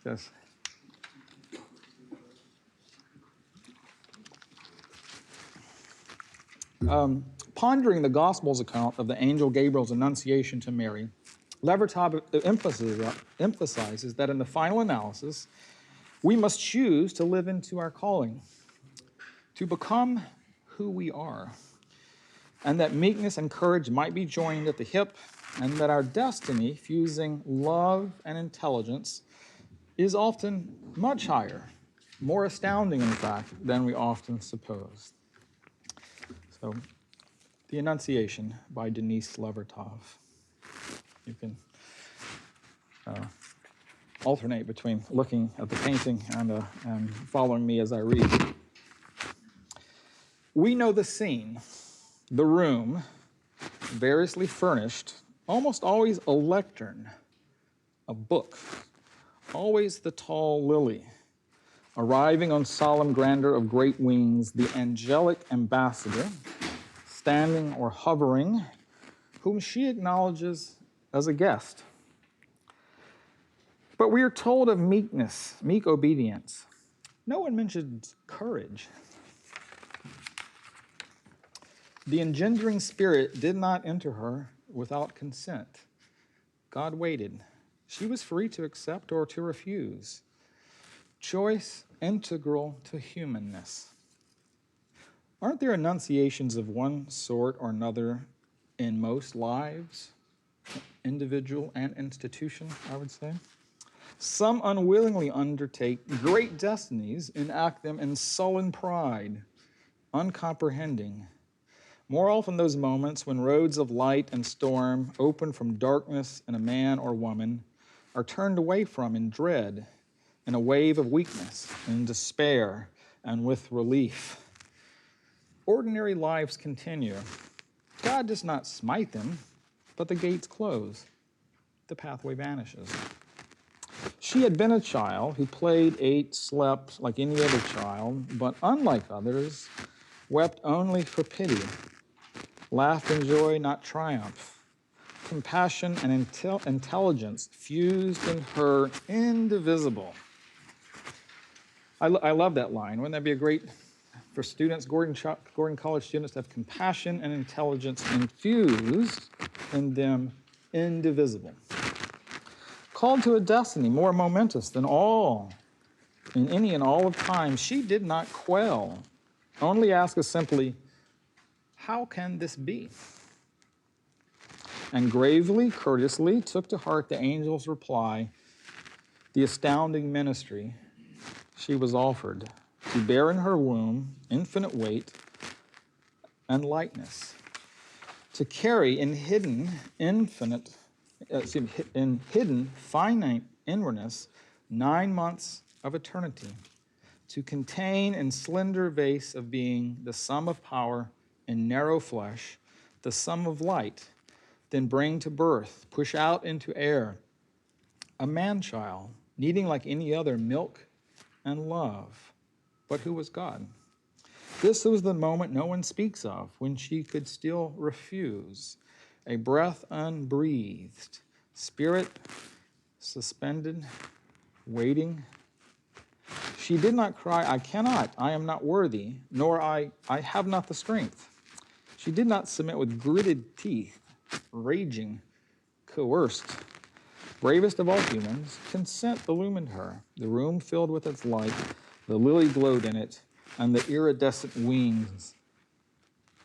Yes. pondering the Gospel's account of the angel Gabriel's annunciation to Mary, Levertov emphasizes that in the final analysis, we must choose to live into our calling, to become who we are, and that meekness and courage might be joined at the hip, and that our destiny, fusing love and intelligence, is often much higher, more astounding, in fact, than we often suppose. So, The Annunciation by Denise Levertov. You can alternate between looking at the painting and following me as I read. We know the scene, the room, variously furnished, almost always a lectern, a book, always the tall lily, arriving on solemn grandeur of great wings, the angelic ambassador, standing or hovering, whom she acknowledges as a guest. But we are told of meekness, meek obedience. No one mentions courage. The engendering spirit did not enter her without consent. God waited. She was free to accept or to refuse. Choice integral to humanness. Aren't there annunciations of one sort or another in most lives, individual and institution, I would say? Some unwillingly undertake great destinies, enact them in sullen pride, uncomprehending. More often those moments when roads of light and storm open from darkness in a man or woman are turned away from in dread, in a wave of weakness, in despair, and with relief. Ordinary lives continue. God does not smite them, but the gates close. The pathway vanishes. She had been a child who played, ate, slept like any other child, but unlike others, wept only for pity, laughed in joy, not triumph. Compassion and intelligence fused in her, indivisible. I love that line. Wouldn't that be a great, for students, Gordon College students, to have compassion and intelligence infused in them, indivisible. Called to a destiny more momentous than all, in any and all of time, she did not quail, only ask us simply, how can this be? And gravely, courteously took to heart the angel's reply, the astounding ministry she was offered, to bear in her womb infinite weight and lightness, to carry in hidden finite inwardness 9 months of eternity, to contain in slender vase of being the sum of power in narrow flesh, the sum of light, then bring to birth, push out into air, a man-child, needing like any other milk and love, but who was God. This was the moment no one speaks of, when she could still refuse, a breath unbreathed, spirit suspended, waiting. She did not cry, I cannot, I am not worthy, nor I have not the strength. She did not submit with gritted teeth, raging, coerced. Bravest of all humans, consent illumined her. The room filled with its light, the lily glowed in it, and the iridescent wings.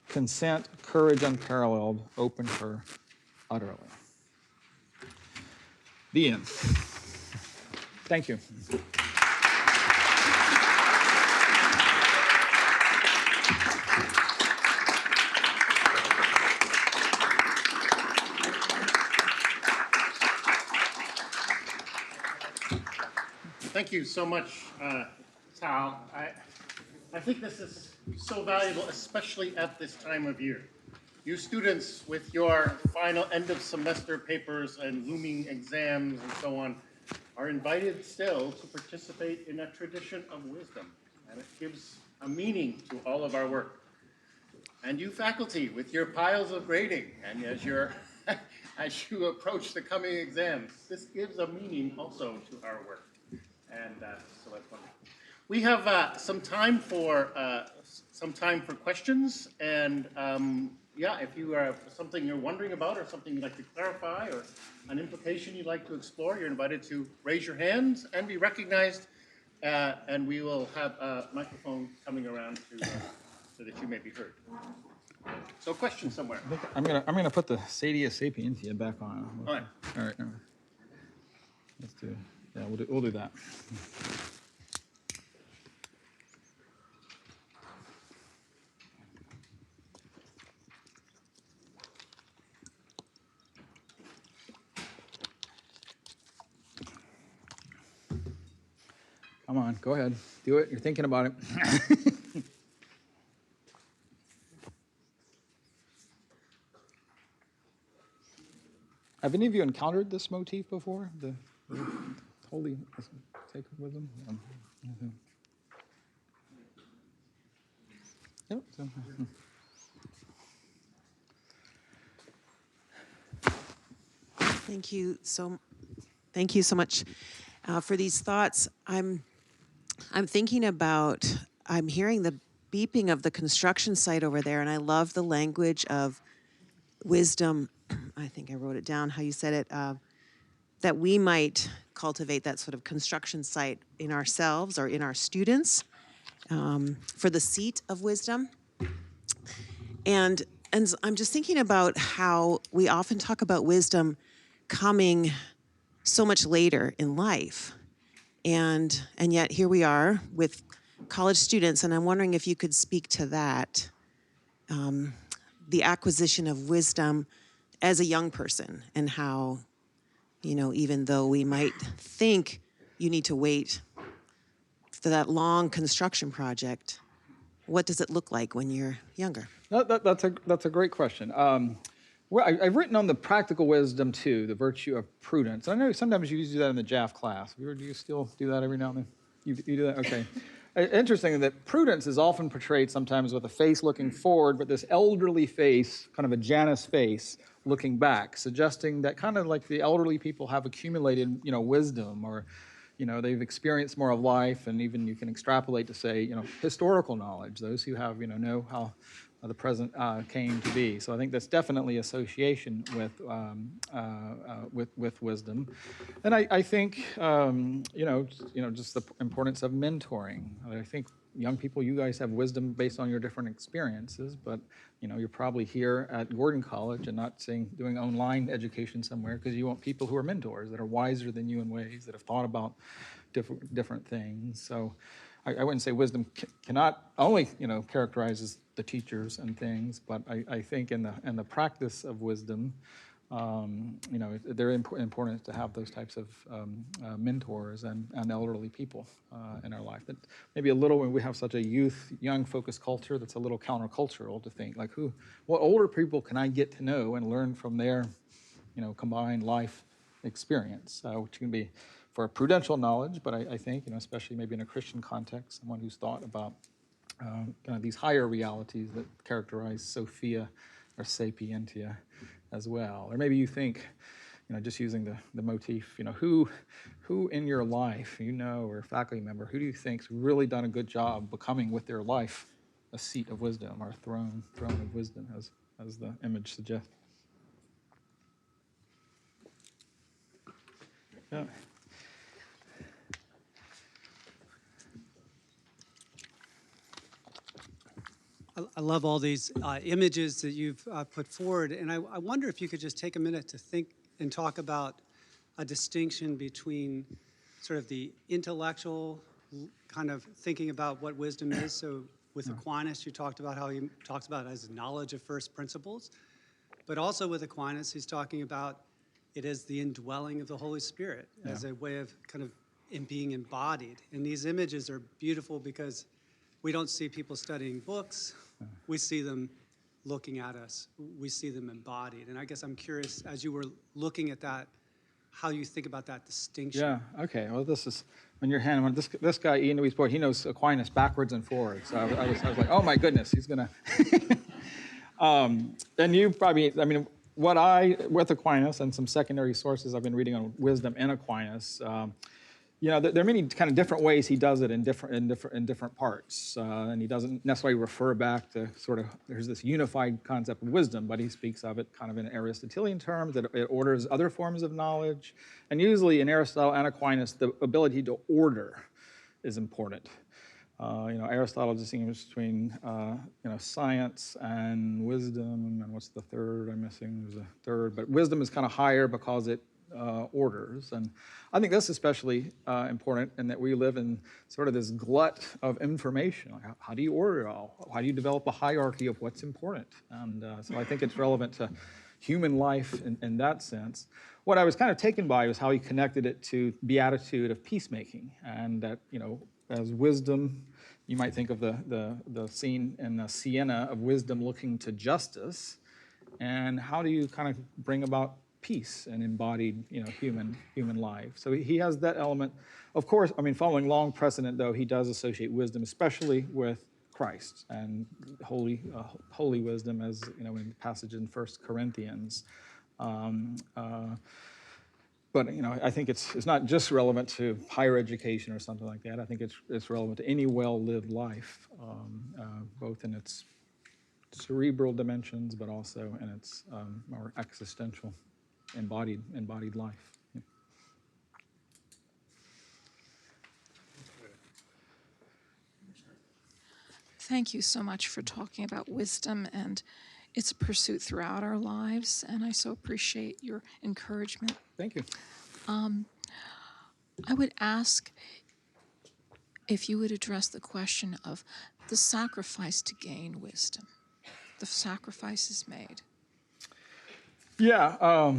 Consent, courage unparalleled, opened her utterly. The end. Thank you. Thank you so much, Tal. I think this is so valuable, especially at this time of year. You students, with your final end of semester papers and looming exams and so on, are invited still to participate in a tradition of wisdom, and it gives a meaning to all of our work. And you faculty, with your piles of grading, and as you approach the coming exams, this gives a meaning also to our work. And so that's wonderful. We have some time for questions, and yeah, if you have something you're wondering about or something you'd like to clarify or an implication you'd like to explore, you're invited to raise your hands and be recognized. And we will have a microphone coming around so that you may be heard. So, question somewhere. I'm gonna put the Sadia Sapientia back on. All right. All right. Let's do. Yeah, we'll do that. Come on, go ahead. Do it. You're thinking about it. Have any of you encountered this motif before? The holy sacred wisdom? Yep. Thank you so much for these thoughts. I'm thinking about, I'm hearing the beeping of the construction site over there, and I love the language of wisdom. I think I wrote it down, how you said it, that we might cultivate that sort of construction site in ourselves or in our students for the seat of wisdom. And I'm just thinking about how we often talk about wisdom coming so much later in life. And yet here we are with college students, and I'm wondering if you could speak to that, the acquisition of wisdom as a young person, and how, even though we might think you need to wait for that long construction project, what does it look like when you're younger? That's a great question. I've written on the practical wisdom too, the virtue of prudence. I know sometimes you do that in the JAF class. Do you still do that every now and then? You do that? Okay. Interesting that prudence is often portrayed sometimes with a face looking forward, but this elderly face, kind of a Janus face, looking back, suggesting that kind of like the elderly people have accumulated, wisdom, or, they've experienced more of life, and even you can extrapolate to say, historical knowledge. Those who have, know how the present came to be. So I think that's definitely association with wisdom, and I think just the importance of mentoring. I think young people, you guys have wisdom based on your different experiences, but you're probably here at Gordon College and not doing online education somewhere because you want people who are mentors that are wiser than you in ways, that have thought about different things. So I wouldn't say wisdom cannot only characterizes the teachers and things, but I think in the practice of wisdom, they're important to have those types of mentors and elderly people in our life. That maybe a little, when we have such a young focused culture, that's a little countercultural to think like, what older people can I get to know and learn from their combined life experience, which can be for prudential knowledge, but I think, especially maybe in a Christian context, someone who's thought about kind of these higher realities that characterize Sophia or Sapientia as well. Or maybe you think, just using the motif, who in your life, or a faculty member, who do you think's really done a good job becoming with their life a seat of wisdom, or a throne of wisdom, as the image suggests. Yeah. I love all these images that you've put forward, and I wonder if you could just take a minute to think and talk about a distinction between sort of the intellectual kind of thinking about what wisdom is. So with Aquinas, you talked about how he talks about it as knowledge of first principles, but also with Aquinas, he's talking about it as the indwelling of the Holy Spirit, as a way of kind of being embodied. And these images are beautiful because we don't see people studying books. We see them looking at us. We see them embodied. And I guess I'm curious, as you were looking at that, how you think about that distinction. Yeah, okay. Well, this is, on your hand, this guy, Ian Louis Boyd, he knows Aquinas backwards and forwards. So I was like, oh my goodness, he's going to. And you probably, with Aquinas and some secondary sources I've been reading on wisdom in Aquinas, you know, there are many kind of different ways he does it in different parts, and he doesn't necessarily refer back to sort of there's this unified concept of wisdom, but he speaks of it kind of in Aristotelian terms. That it orders other forms of knowledge, and usually in Aristotle and Aquinas, the ability to order is important. You know, Aristotle distinguishes between you know, science and wisdom, and what's the third I'm missing? There's a third, but wisdom is kind of higher because it orders, and I think that's especially important in that we live in sort of this glut of information. Like how do you order it all? How do you develop a hierarchy of what's important? And so I think it's relevant to human life in that sense. What I was kind of taken by was how he connected it to beatitude of peacemaking, and that, you know, as wisdom, you might think of the scene in Siena of wisdom looking to justice, and how do you kind of bring about peace and embodied, you know, human life. So he has that element. Of course, I mean, following long precedent, though, he does associate wisdom, especially with Christ and holy wisdom, as you know, in the passage in 1 Corinthians. But you know, I think it's not just relevant to higher education or something like that. I think it's relevant to any well-lived life, both in its cerebral dimensions, but also in its more existential, embodied life. Yeah. Thank you so much for talking about wisdom and its pursuit throughout our lives, and I so appreciate your encouragement. Thank you. I would ask if you would address the question of the sacrifice to gain wisdom, the sacrifices made. Yeah,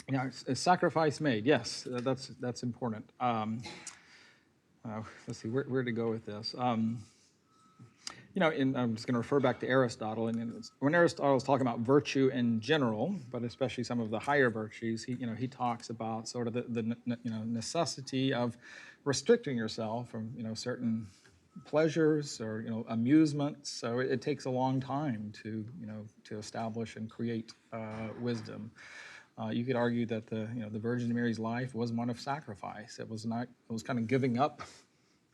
yeah, a sacrifice made. Yes, that's important. Let's see where to go with this. You know, I'm just going to refer back to Aristotle, and when Aristotle is talking about virtue in general, but especially some of the higher virtues, he talks about sort of the necessity of restricting yourself from certain pleasures or amusements. So it takes a long time to establish and create wisdom. You could argue that the Virgin Mary's life was one of sacrifice. It was kind of giving up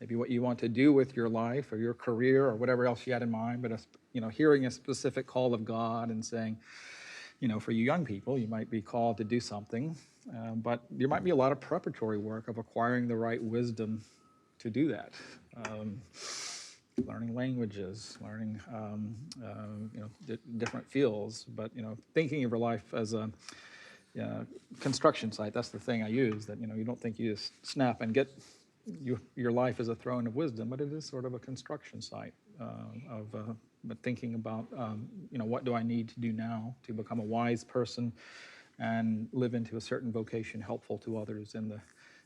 maybe what you want to do with your life or your career or whatever else you had in mind, but hearing a specific call of God and saying, for you young people, you might be called to do something, but there might be a lot of preparatory work of acquiring the right wisdom to do that. Learning languages, learning different fields, but thinking of your life as a construction site. That's the thing I use. That you don't think you just snap and get your life as a throne of wisdom, but it is sort of a construction site but thinking about what do I need to do now to become a wise person and live into a certain vocation helpful to others in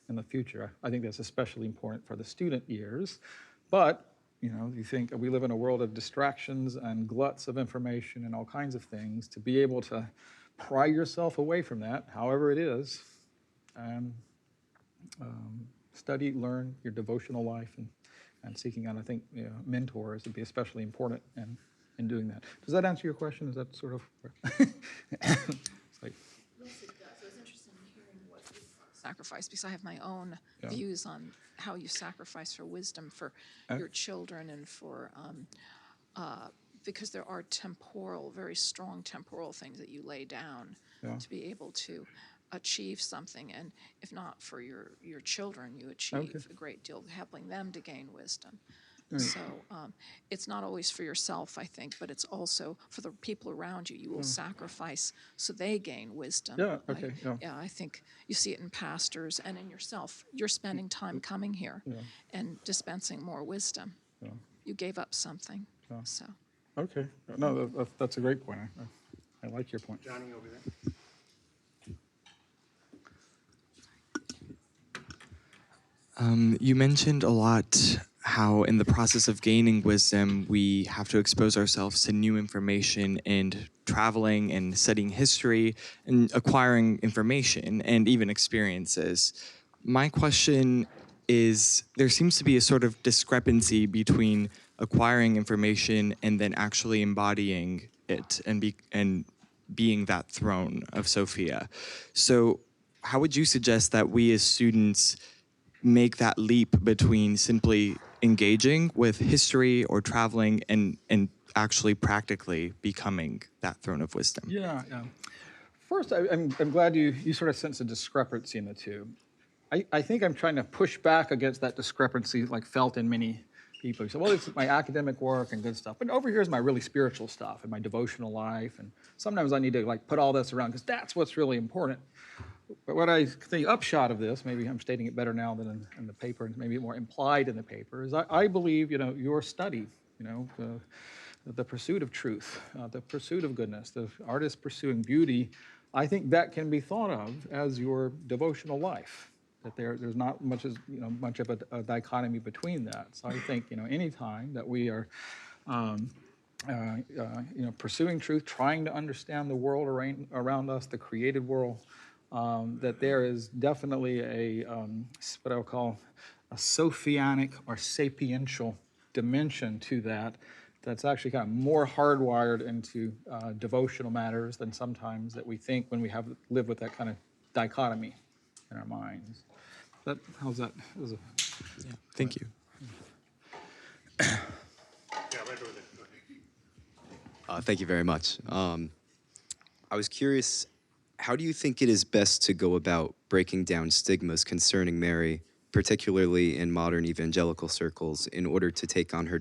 the future. I think that's especially important for the student years, but you think we live in a world of distractions and gluts of information and all kinds of things. To be able to pry yourself away from that, however it is, and study, learn your devotional life, and seeking out, I think, mentors would be especially important in doing that. Does that answer your question? Is that sort of? It's like, Yes, it does. I was interested in hearing what you sacrifice, because I have my own views on how you sacrifice for wisdom for your children and for because there are very strong temporal things that you lay down to be able to achieve something, and if not for your children, you achieve a great deal helping them to gain wisdom. Right. So it's not always for yourself, I think, but it's also for the people around you. You will sacrifice so they gain wisdom. Yeah, okay. Yeah, I think you see it in pastors and in yourself. You're spending time coming here and dispensing more wisdom. Yeah. You gave up something, so. Okay. No, that's a great point. I like your point. Johnny over there. You mentioned a lot how in the process of gaining wisdom, we have to expose ourselves to new information and traveling and studying history and acquiring information and even experiences. My question is, there seems to be a sort of discrepancy between acquiring information and then actually embodying it and being that throne of Sophia. So how would you suggest that we as students make that leap between simply engaging with history or traveling and actually practically becoming that throne of wisdom? Yeah, yeah. First, I'm glad you sort of sense a discrepancy in the two. I think I'm trying to push back against that discrepancy, like felt in many people. You say, well, it's my academic work and good stuff, but over here is my really spiritual stuff and my devotional life, and sometimes I need to like put all this around because that's what's really important. But what I think upshot of this, maybe I'm stating it better now than in the paper, and maybe more implied in the paper, is I believe, your study, the pursuit of truth, the pursuit of goodness, the artist pursuing beauty, I think that can be thought of as your devotional life. That there's not much of a dichotomy between that. So I think, any time that we are pursuing truth, trying to understand the world around us, the created world, that there is definitely what I would call a sophianic or sapiential dimension to that that's actually kind of more hardwired into devotional matters than sometimes that we think when we live with that kind of dichotomy in our minds. How's that? Yeah, thank you. Yeah, right over there. Thank you very much. I was curious, how do you think it is best to go about breaking down stigmas concerning Mary, particularly in modern evangelical circles, in order to take on her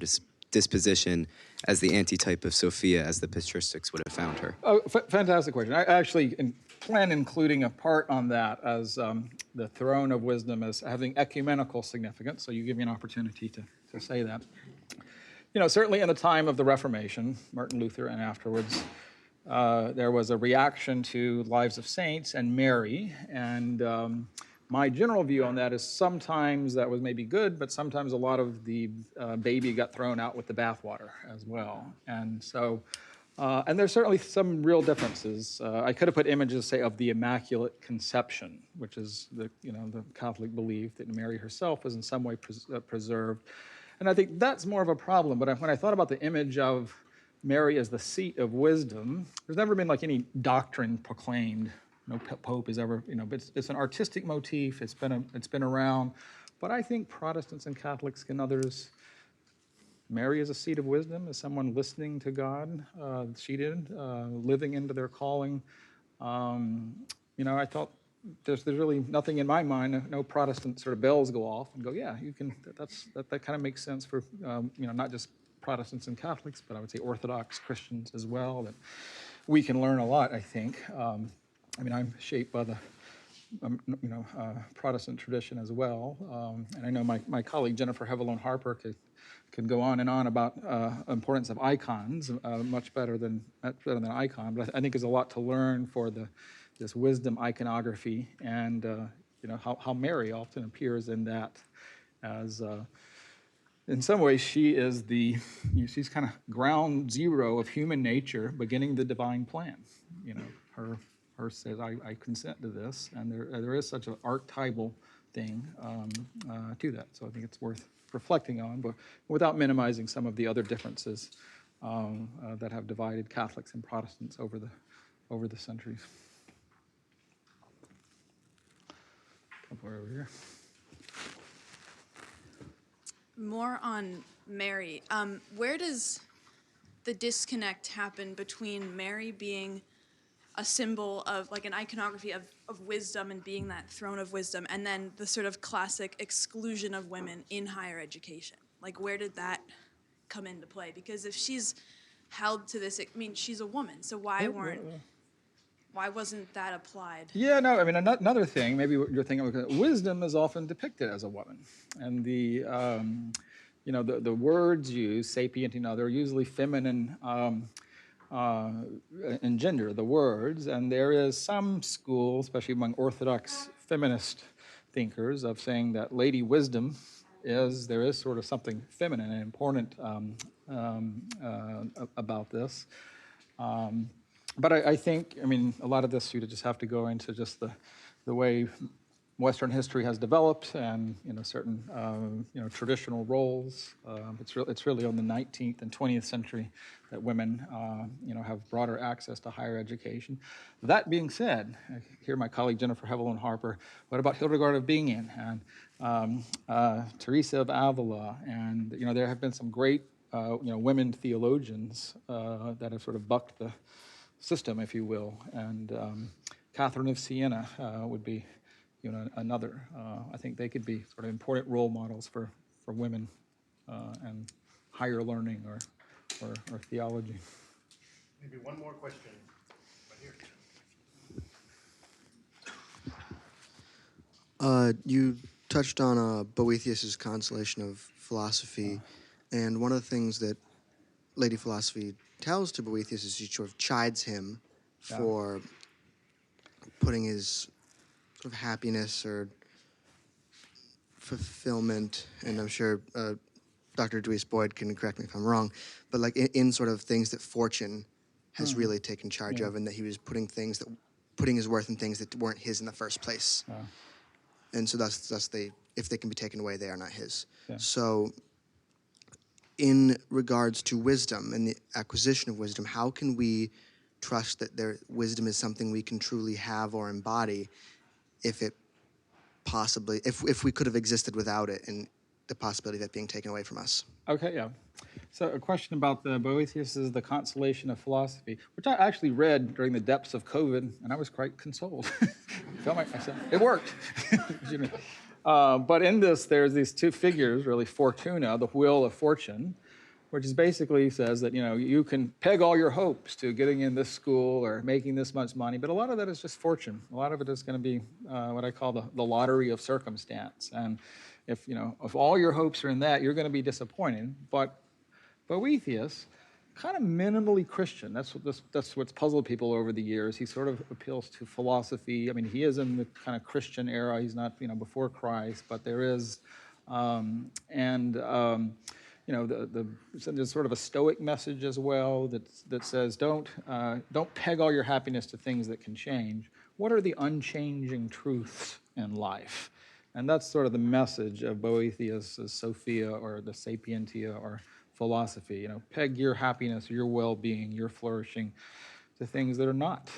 disposition as the antitype of Sophia as the patristics would have found her? Oh, fantastic question. I actually plan including a part on that as the throne of wisdom as having ecumenical significance, so you give me an opportunity to say that. Certainly in the time of the Reformation, Martin Luther and afterwards, there was a reaction to lives of saints and Mary, and my general view on that is sometimes that was maybe good, but sometimes a lot of the baby got thrown out with the bathwater as well. And so, and there's certainly some real differences. I could have put images, say, of the Immaculate Conception, which is the Catholic belief that Mary herself was in some way preserved. And I think that's more of a problem. But when I thought about the image of Mary as the seat of wisdom, there's never been like any doctrine proclaimed. No pope has ever, but it's an artistic motif. It's been around. But I think Protestants and Catholics and others, Mary as a seat of wisdom, as someone listening to God, she did, living into their calling. I thought there's really nothing in my mind, no Protestant sort of bells go off and go, yeah, you can, that kind of makes sense for, not just Protestants and Catholics, but I would say Orthodox Christians as well, that we can learn a lot, I think. I'm shaped by the, Protestant tradition as well. And I know my colleague Jennifer Hevelone Harper could go on and on about importance of icons, much better than icon. But I think there's a lot to learn for this wisdom iconography, and how Mary often appears in that as. In some ways, she is she's kind of ground zero of human nature, beginning the divine plan. Her says, I consent to this, and there is such an archetypal thing to that. So I think it's worth reflecting on, but without minimizing some of the other differences that have divided Catholics and Protestants over the centuries. Couple over here. More on Mary. Where does the disconnect happen between Mary being a symbol of, like, an iconography of wisdom and being that throne of wisdom, and then the sort of classic exclusion of women in higher education? Like, where did that come into play? Because if she's held to this, she's a woman, so why wasn't that applied? Yeah, no, another thing, maybe what you're thinking of, wisdom is often depicted as a woman. And the words used, sapient, they're usually feminine in gender, the words. And there is some school, especially among Orthodox feminist thinkers, of saying that Lady Wisdom there is sort of something feminine and important about this. But I think, a lot of this you just have to go into just the way Western history has developed, and certain traditional roles. It's really on the 19th and 20th century that women have broader access to higher education. That being said, I hear my colleague Jennifer Hevelone Harper. What about Hildegard of Bingen and Teresa of Avila? And there have been some great women theologians that have sort of bucked the system, if you will. And Catherine of Siena would be another. I think they could be sort of important role models for women and higher learning or theology. Maybe one more question. Right here. You touched on Boethius's Consolation of Philosophy, and one of the things that Lady Philosophy tells to Boethius is she sort of chides him for putting his sort of happiness or fulfillment, and I'm sure Dr. Dewey's Boyd can correct me if I'm wrong, but like in sort of things that fortune has really taken charge of, and that he was putting his worth in things that weren't his in the first place. And so thus if they can be taken away, they are not his. So in regards to wisdom and the acquisition of wisdom, how can we trust that their wisdom is something we can truly have or embody if we could have existed without it, and the possibility of it being taken away from us? Okay, yeah. So a question about the Boethius's The Consolation of Philosophy, which I actually read during the depths of COVID, and I was quite consoled. It worked. But in this, there's these two figures, really, Fortuna, the wheel of fortune, which is basically says that, you can peg all your hopes to getting in this school or making this much money, but a lot of that is just fortune. A lot of it is going to be what I call the lottery of circumstance. And if all your hopes are in that, you're going to be disappointed. But Boethius, kind of minimally Christian. That's what's puzzled people over the years. He sort of appeals to philosophy. I mean, he is in the kind of Christian era. He's not, before Christ, but there is, there's sort of a Stoic message as well that says don't peg all your happiness to things that can change. What are the unchanging truths in life? And that's sort of the message of Boethius' Sophia or the Sapientia or philosophy. Peg your happiness, your well-being, your flourishing to things that are not.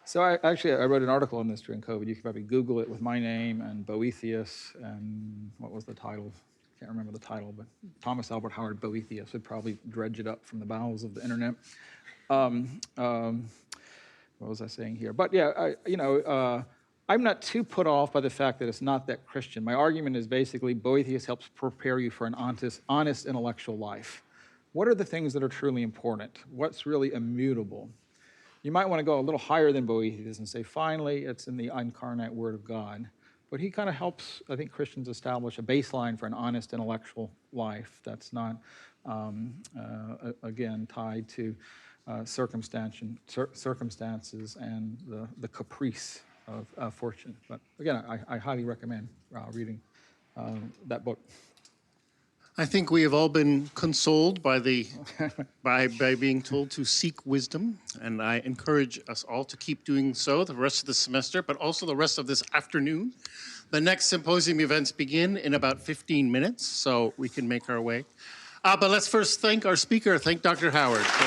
So I wrote an article on this during COVID. You can probably Google it with my name and Boethius and what was the title? Can't remember the title, but Thomas Albert Howard Boethius would probably dredge it up from the bowels of the internet. What was I saying here? But yeah, I'm not too put off by the fact that it's not that Christian. My argument is basically Boethius helps prepare you for an honest intellectual life. What are the things that are truly important? What's really immutable? You might want to go a little higher than Boethius and say, finally, it's in the incarnate Word of God. But he kind of helps, I think, Christians establish a baseline for an honest intellectual life that's not, again, tied to circumstances and the caprice of fortune. But again, I highly recommend reading that book. I think we have all been consoled by by being told to seek wisdom, and I encourage us all to keep doing so the rest of the semester, but also the rest of this afternoon. The next symposium events begin in about 15 minutes, so we can make our way. But let's first thank our speaker. Thank Dr. Howard for.